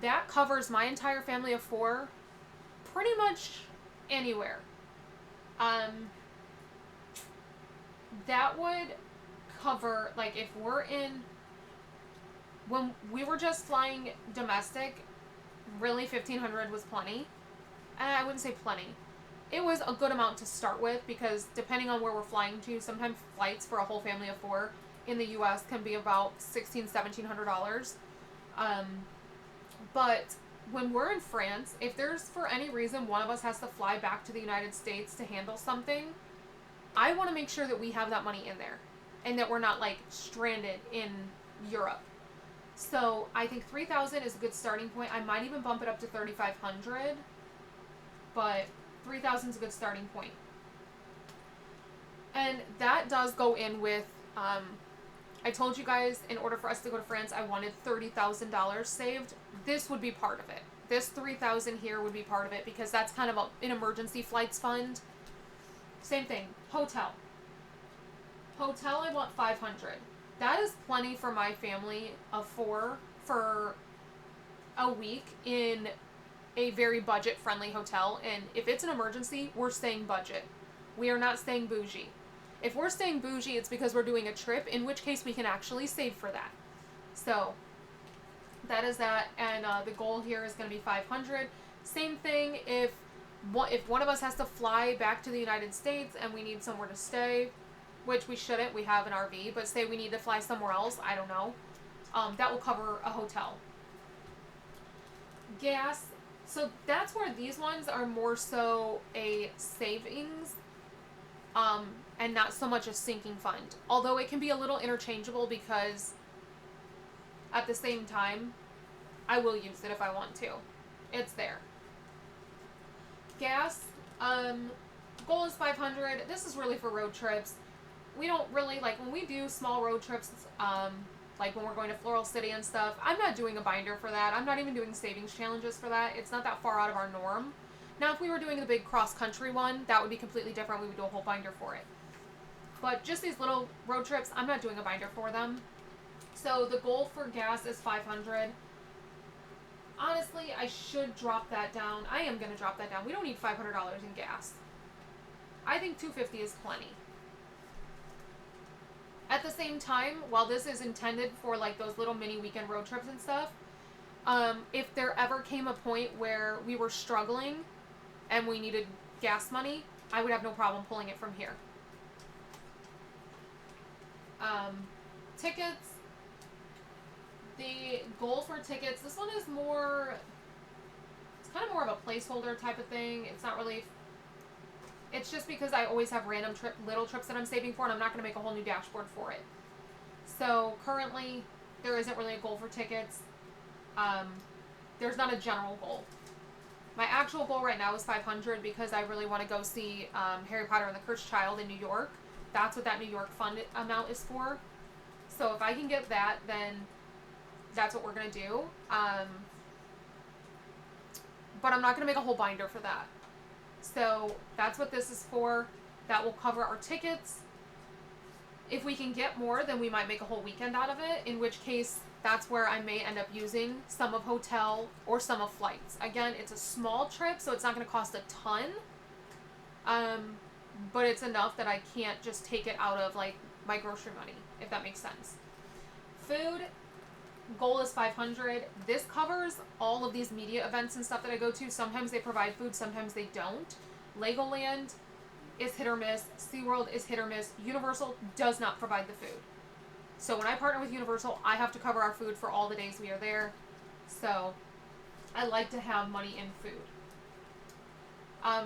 That covers my entire family of 4 pretty much anywhere. That would cover, like, if we're in... When we were just flying domestic, really $1,500 was plenty. I wouldn't say plenty. It was a good amount to start with, because depending on where we're flying to, sometimes flights for a whole family of 4 in the U.S. can be about $1,600, $1,700. But when we're in France, if there's for any reason one of us has to fly back to the United States to handle something, I want to make sure that we have that money in there and that we're not, like, stranded in Europe. So I think $3,000 is a good starting point. I might even bump it up to $3,500, but $3,000 is a good starting point. And that does go in with, I told you guys, in order for us to go to France, I wanted $30,000 saved. This would be part of it. This $3,000 here would be part of it, because that's kind of an emergency flights fund. Same thing. Hotel. Hotel, I want $500. That is plenty for my family of 4 for a week in a very budget-friendly hotel. And if it's an emergency, we're staying budget. We are not staying bougie. If we're staying bougie, it's because we're doing a trip, in which case we can actually save for that. So, That is that, and the goal here is going to be 500. Same thing if one of us has to fly back to the United States and we need somewhere to stay, which we shouldn't, we have an RV, but say we need to fly somewhere else, I don't know, that will cover a hotel. Gas, so that's where these ones are more so a savings, and not so much a sinking fund. Although it can be a little interchangeable because at the same time, I will use it if I want to. It's there. Gas, goal is 500. This is really for road trips. We don't really, like, when we do small road trips, like when we're going to Floral City and stuff, I'm not doing a binder for that. I'm not even doing savings challenges for that. It's not that far out of our norm. Now, if we were doing the big cross-country one, that would be completely different. We would do a whole binder for it. But just these little road trips, I'm not doing a binder for them. So the goal for gas is 500. Honestly, I should drop that down. I am going to drop that down. We don't need $500 in gas. I think $250 is plenty. At the same time, while this is intended for like those little mini weekend road trips and stuff, if there ever came a point where we were struggling and we needed gas money, I would have no problem pulling it from here. Tickets. The goal for tickets, this one is more, it's kind of more of a placeholder type of thing. It's not really, it's just because I always have random little trips that I'm saving for, and I'm not going to make a whole new dashboard for it. So currently, there isn't really a goal for tickets. There's not a general goal. My actual goal right now is 500 because I really want to go see Harry Potter and the Cursed Child in New York. That's what that New York fund amount is for. So if I can get that, then that's what we're going to do. But I'm not going to make a whole binder for that. So that's what this is for. That will cover our tickets. If we can get more, then we might make a whole weekend out of it, in which case that's where I may end up using some of hotel or some of flights. Again, it's a small trip, so it's not going to cost a ton. But it's enough that I can't just take it out of like my grocery money, if that makes sense. Food. Goal is 500. This covers all of these media events and stuff that I go to. Sometimes they provide food, sometimes they don't. Legoland is hit or miss. SeaWorld is hit or miss. Universal does not provide the food. So when I partner with Universal, I have to cover our food for all the days we are there. So I like to have money in food.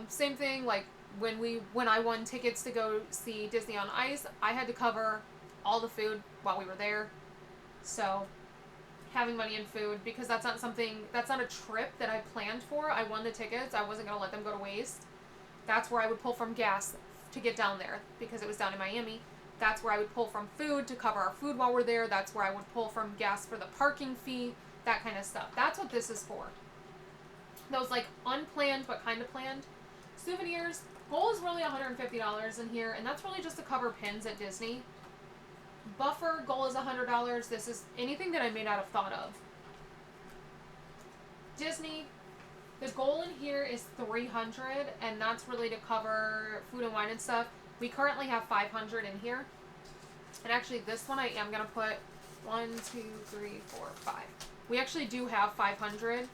Same thing, like when I won tickets to go see Disney on Ice, I had to cover all the food while we were there. So having money in food, because that's not a trip that I planned for. I won the tickets. I wasn't going to let them go to waste. That's where I would pull from gas to get down there, because it was down in Miami. That's where I would pull from food to cover our food while we're there. That's where I would pull from gas for the parking fee, that kind of stuff. That's what this is for. Those like unplanned but kind of planned. Souvenirs, goal is really $150 in here, and that's really just to cover pins at Disney. Buffer, goal is $100. This is anything that I may not have thought of. Disney, the goal in here is $300, and that's really to cover food and wine and stuff. We currently have $500 in here. And actually, this one I am going to put 1, 2, 3, 4, 5. We actually do have $500.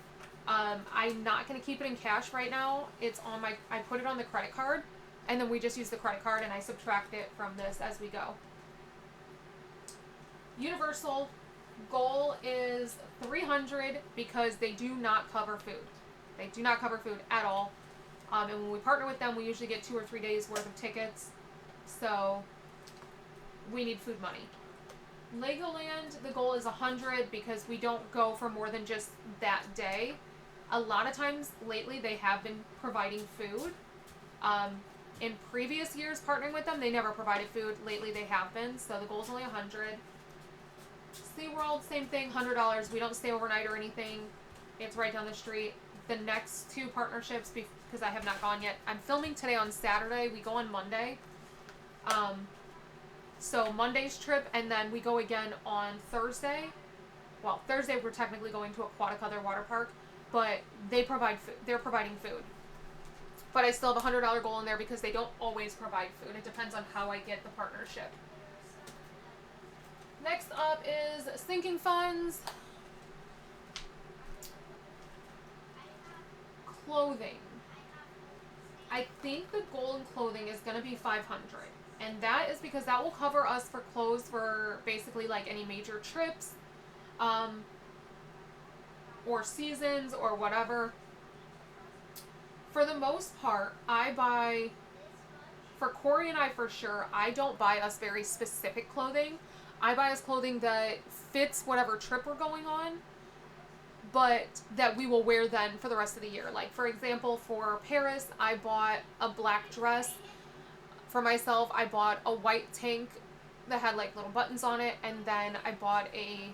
I'm not going to keep it in cash right now. It's on I put it on the credit card, and then we just use the credit card, and I subtract it from this as we go. Universal, goal is $300 because they do not cover food. They do not cover food at all. And when we partner with them, we usually get 2 or 3 days worth of tickets. So we need food money. Legoland, the goal is $100 because we don't go for more than just that day. A lot of times lately they have been providing food. In previous years partnering with them, they never provided food. Lately they have been, so the goal is only $100. SeaWorld, same thing, $100. We don't stay overnight or anything. It's right down the street. The next 2 partnerships, because I have not gone yet. I'm filming today on Saturday. We go on Monday. So Monday's trip, and then we go again on Thursday. Well, Thursday we're technically going to Aquatica, their water park, but they provide food. They're providing food. But I still have a $100 goal in there because they don't always provide food. It depends on how I get the partnership. Next up is sinking funds. clothing, I think the goal in clothing is going to be 500. And that is because that will cover us for clothes for basically like any major trips, or seasons or whatever. For the most part, I buy, for Corey and I for sure, I don't buy us very specific clothing. I buy us clothing that fits whatever trip we're going on, but that we will wear then for the rest of the year. Like, for example, for Paris, I bought a black dress. For myself, I bought a white tank that had like little buttons on it, and then I bought a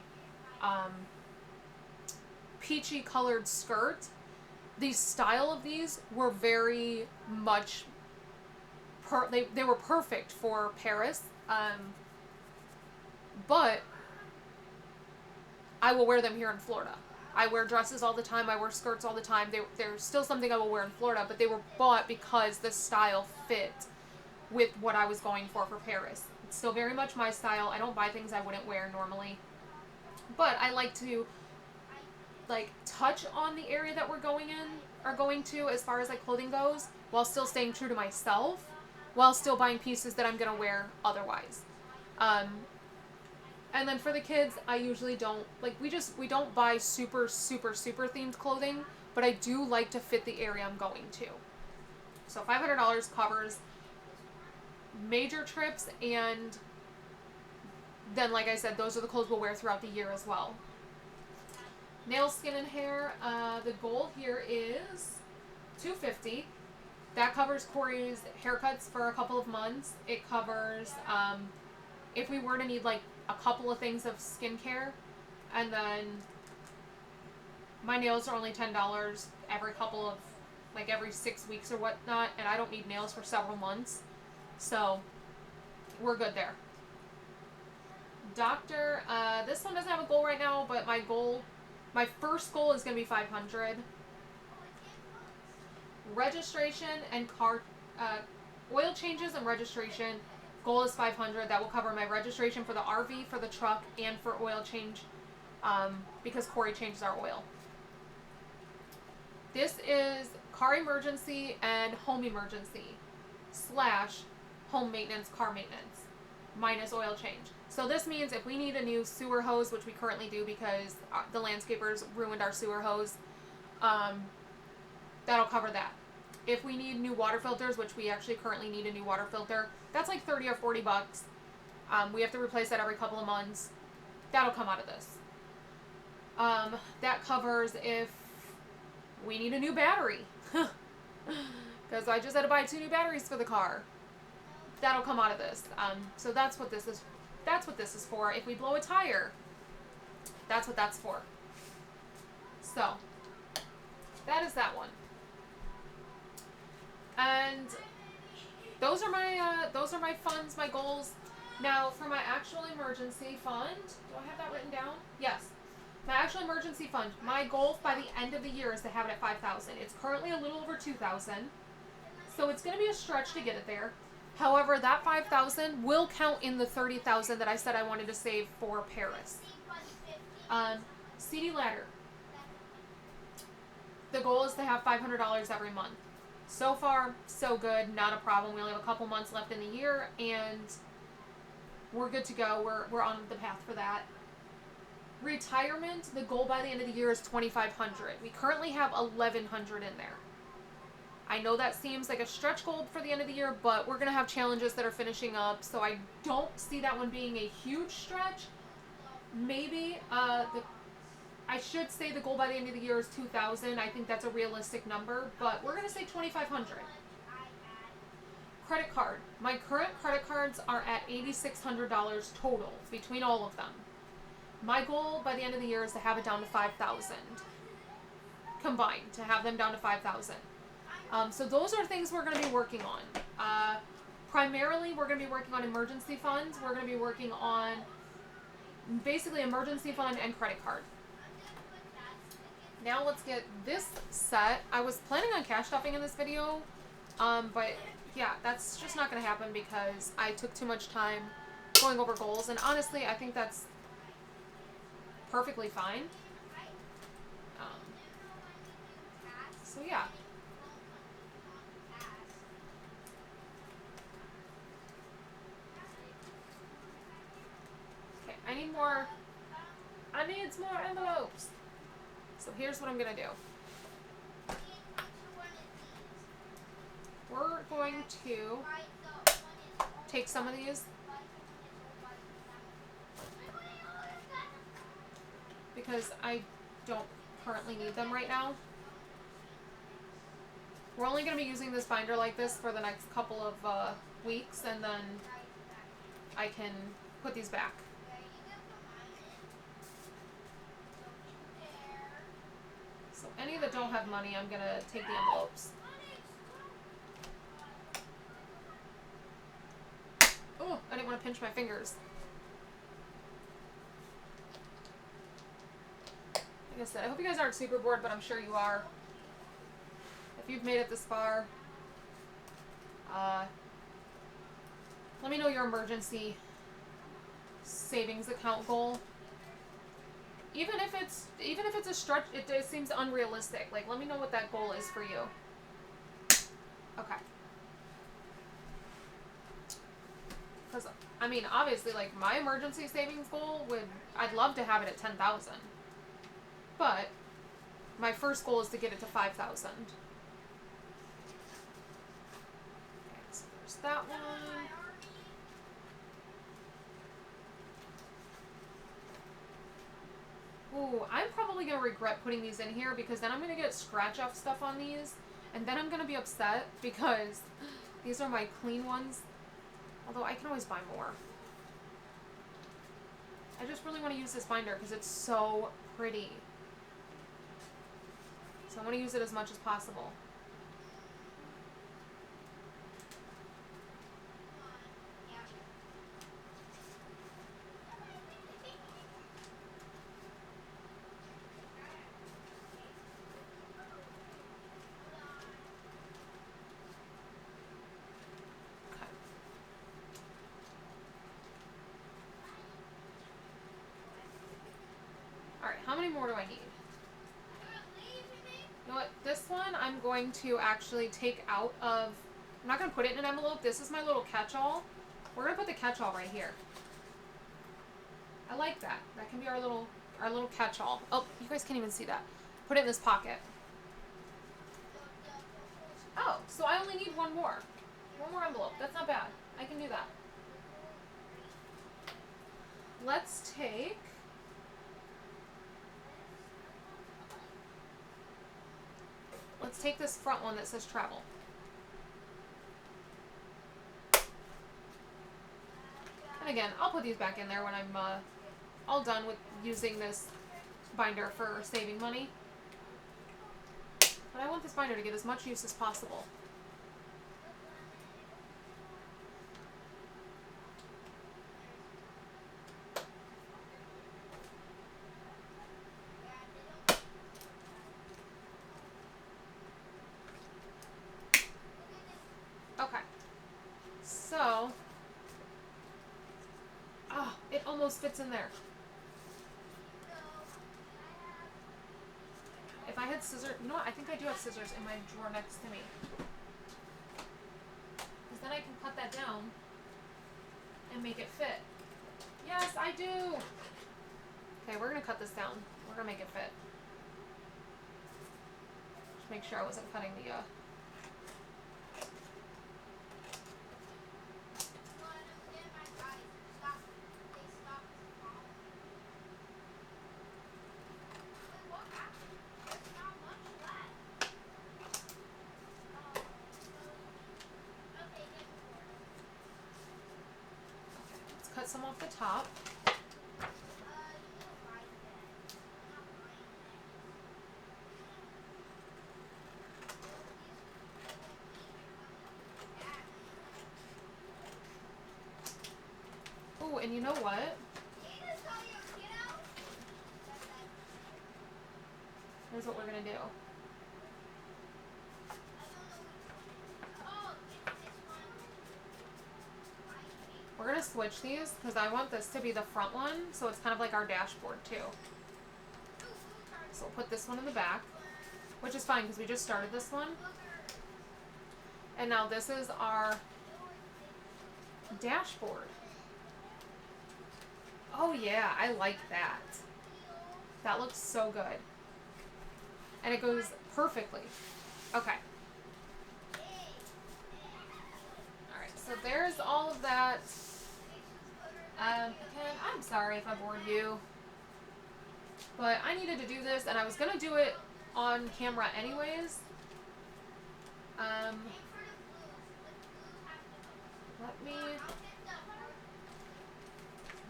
peachy colored skirt. The style of these were very much they were perfect for Paris, but I will wear them here in Florida. I wear dresses all the time. I wear skirts all the time. They're still something I will wear in Florida, but they were bought because the style fit with what I was going for Paris. It's still very much my style. I don't buy things I wouldn't wear normally, but I like to like touch on the area that we're going to as far as like clothing goes, while still staying true to myself, while still buying pieces that I'm gonna wear otherwise. And then for the kids, I usually don't like, we don't buy super themed clothing, but I do like to fit the area I'm going to. So $500 covers major trips, and then like I said, those are the clothes we'll wear throughout the year as well. Nails, skin, and hair. The goal here is $250. That covers Corey's haircuts for a couple of months. It covers if we were to need like a couple of things of skincare, and then my nails are only $10 every 6 weeks or whatnot, and I don't need nails for several months, so we're good there. Doctor, this one doesn't have a goal right now, but my first goal is going to be 500. Registration and car, oil changes and registration, goal is 500. That will cover my registration for the RV, for the truck, and for oil change, because Corey changes our oil. This is car emergency and home emergency / home maintenance, car maintenance, minus oil change. So this means if we need a new sewer hose, which we currently do because the landscapers ruined our sewer hose, that'll cover that. If we need new water filters, which we actually currently need a new water filter, that's like $30 or $40. We have to replace that every couple of months. That'll come out of this. That covers if we need a new battery. Because I just had to buy 2 new batteries for the car. That'll come out of this. So that's what this is. That's what this is for. If we blow a tire, that's what that's for. So that is that one. And those are my funds, my goals. Now for my actual emergency fund, do I have that written down? Yes. My actual emergency fund, my goal by the end of the year is to have it at $5,000. It's currently a little over $2,000. So it's going to be a stretch to get it there. However, that $5,000 will count in the $30,000 that I said I wanted to save for Paris. CD ladder. The goal is to have $500 every month. So far, so good. Not a problem. We only have a couple months left in the year, and we're good to go. We're on the path for that. Retirement, the goal by the end of the year is $2,500. We currently have $1,100 in there. I know that seems like a stretch goal for the end of the year, but we're going to have challenges that are finishing up, so I don't see that one being a huge stretch. Maybe, I should say the goal by the end of the year is $2,000. I think that's a realistic number, but we're going to say $2,500. Credit card. My current credit cards are at $8,600 total between all of them. My goal by the end of the year is to have it down to $5,000 combined, to have them down to $5,000. So those are things we're going to be working on. Primarily, we're going to be working on emergency funds. We're going to be working on basically emergency fund and credit card. Now let's get this set. I was planning on cash stuffing in this video, but yeah, that's just not going to happen because I took too much time going over goals, and honestly, I think that's perfectly fine. So yeah. I need more. I need some more envelopes. So here's what I'm gonna do. We're going to take some of these because I don't currently need them right now. We're only going to be using this binder like this for the next couple of weeks, and then I can put these back. So any that don't have money, I'm going to take the envelopes. Oh, I didn't want to pinch my fingers. Like I said, I hope you guys aren't super bored, but I'm sure you are. If you've made it this far, let me know your emergency savings account goal. Even if it's a stretch, it seems unrealistic. Like, let me know what that goal is for you. Okay. Because, I mean, obviously, like, my emergency savings goal I'd love to have it at 10,000. But my first goal is to get it to 5,000. Okay, so there's that one. Ooh, I'm probably going to regret putting these in here because then I'm going to get scratch-off stuff on these. And then I'm going to be upset because these are my clean ones. Although I can always buy more. I just really want to use this binder because it's so pretty. So I want to use it as much as possible. Alright, how many more do I need? You know what? This one I'm going to actually take out of... I'm not going to put it in an envelope. This is my little catch-all. We're going to put the catch-all right here. I like that. That can be our little catch-all. Oh, you guys can't even see that. Put it in this pocket. Oh, so I only need one more. One more envelope. That's not bad. I can do that. Let's take... Let's take this front one that says travel. And again, I'll put these back in there when I'm all done with using this binder for saving money. But I want this binder to get as much use as possible. Okay. So, it almost fits in there. If I had scissors, you know what? I think I do have scissors in my drawer next to me. Because then I can cut that down and make it fit. Yes, I do! Okay, we're going to cut this down. We're going to make it fit. Just make sure I wasn't cutting the, cut some off the top. Oh, and you know what? Here's what we're going to do. We're going to switch these because I want this to be the front one, so it's kind of like our dashboard too. So we'll put this one in the back, which is fine because we just started this one. And now this is our dashboard. Oh yeah, I like that. That looks so good. And it goes perfectly. Okay. Alright, so there's all of that. Again, I'm sorry if I bored you. But I needed to do this, and I was going to do it on camera anyways. Let me... Oh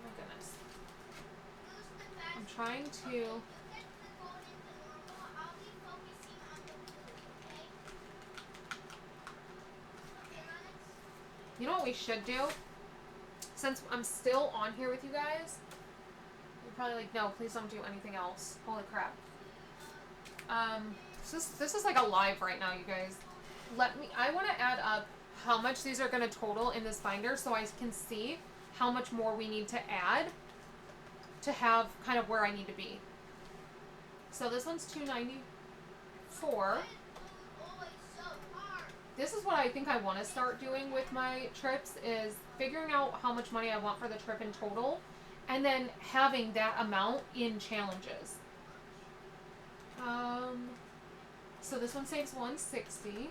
my goodness. I'm trying to... You know what we should do? Since I'm still on here with you guys, you're probably like, no, please don't do anything else. Holy crap. This is like a live right now, you guys. I want to add up how much these are going to total in this binder so I can see how much more we need to add to have kind of where I need to be. So this one's $294. This is what I think I want to start doing with my trips, is figuring out how much money I want for the trip in total and then having that amount in challenges. So this one saves $160.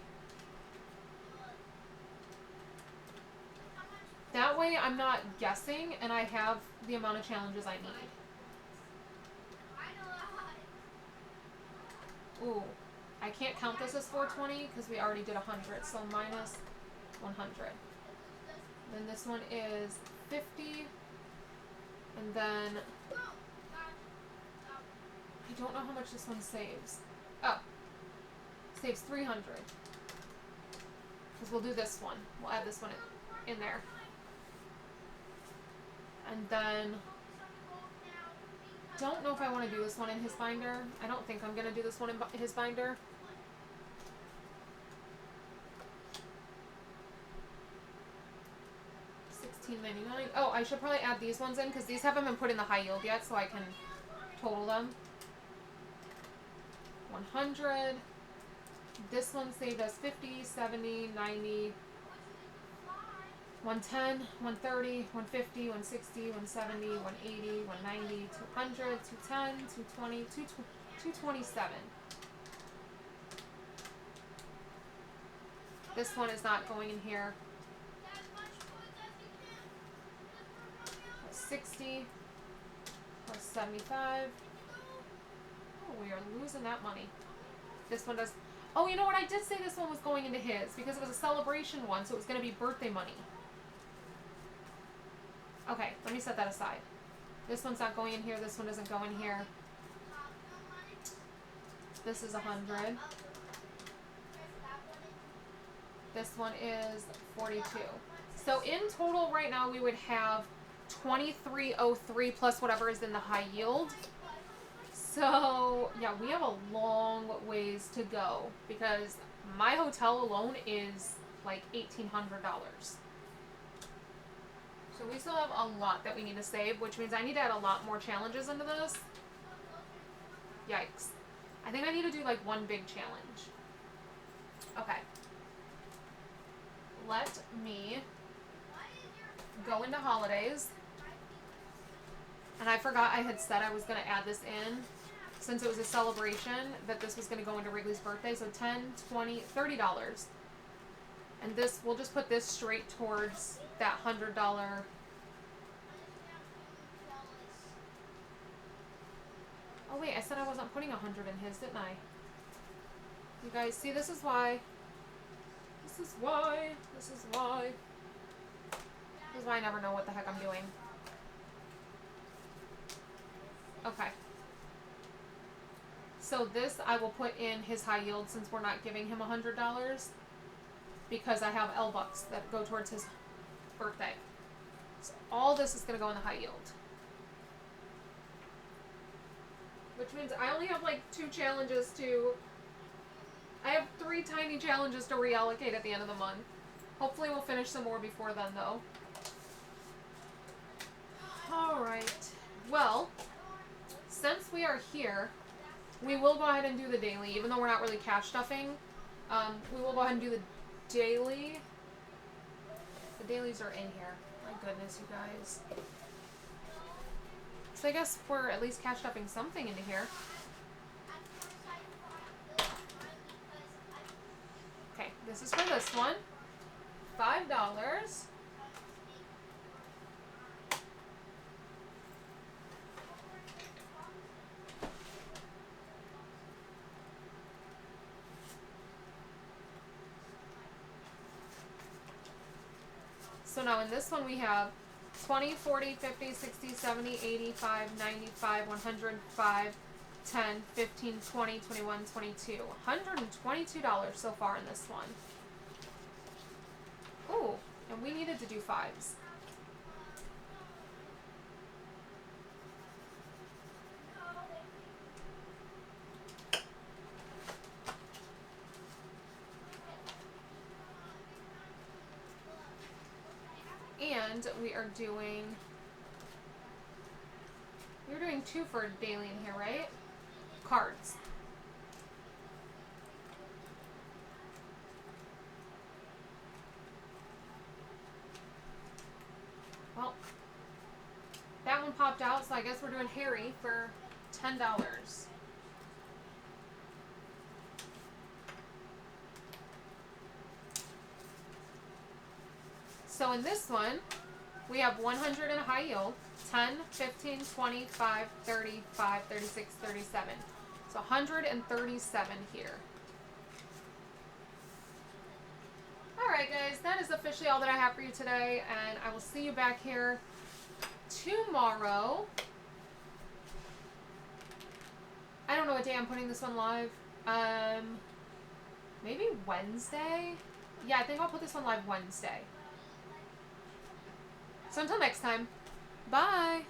That way I'm not guessing and I have the amount of challenges I need. Ooh, I can't count this as 420 because we already did 100, so minus 100. Then this one is 50, and then I don't know how much this one saves. Oh, saves 300 because we'll do this one. We'll add this one in there, and then don't know if I want to do this one in his binder. I don't think I'm gonna do this one in his binder. $16.99. Oh, I should probably add these ones in because these haven't been put in the high yield yet, so I can total them. 100. This one saved us 50, 70, 90, 110, 130, 150, 160, 170, 180, 190, 200, 210, 220, 227. This one is not going in here. 60 plus 75. Oh, we are losing that money. This one does. Oh, you know what? I did say this one was going into his because it was a celebration one, so it was going to be birthday money. Okay, let me set that aside. This one's not going in here. This one doesn't go in here. This is 100. This one is 42. So in total right now we would have 2303 plus whatever is in the high yield. So yeah, we have a long ways to go because my hotel alone is like $1,800. So we still have a lot that we need to save, which means I need to add a lot more challenges into this. Yikes. I think I need to do like one big challenge. Okay. Let me go into holidays. And I forgot I had said I was going to add this in since it was a celebration, that this was going to go into Wrigley's birthday. So $10, $20, $30. And this, we'll just put this straight towards that $100. Oh wait, I said I wasn't putting 100 in his, didn't I? You guys see, this is why. This is why. This is why. This is why I never know what the heck I'm doing. Okay. So this I will put in his high yield since we're not giving him $100 because I have L-bucks that go towards his birthday. So all this is going to go in the high yield. Which means I only have like 2 challenges to... I have 3 tiny challenges to reallocate at the end of the month. Hopefully we'll finish some more before then though. Alright. Well, since we are here, we will go ahead and do the daily, even though we're not really cash stuffing. We will go ahead and do the daily. The dailies are in here. My goodness, you guys. So I guess we're at least cash stuffing something into here. Okay, this is for this one. $5. So now in this one we have 20, 40, 50, 60, 70, 85, 95, 100, 5, 10, 15, 20, 21, 22. $122 so far in this one. Ooh, and we needed to do 5s. And we're doing 2 for daily in here, right? Cards. Well, that one popped out, so I guess we're doing Harry for $10. So in this one, we have 100 in a high yield, 10, 15, 25, 35, 36, 37. So 137 here. Alright guys, that is officially all that I have for you today, and I will see you back here tomorrow. I don't know what day I'm putting this one live. Maybe Wednesday? Yeah, I think I'll put this one live Wednesday. So until next time, bye!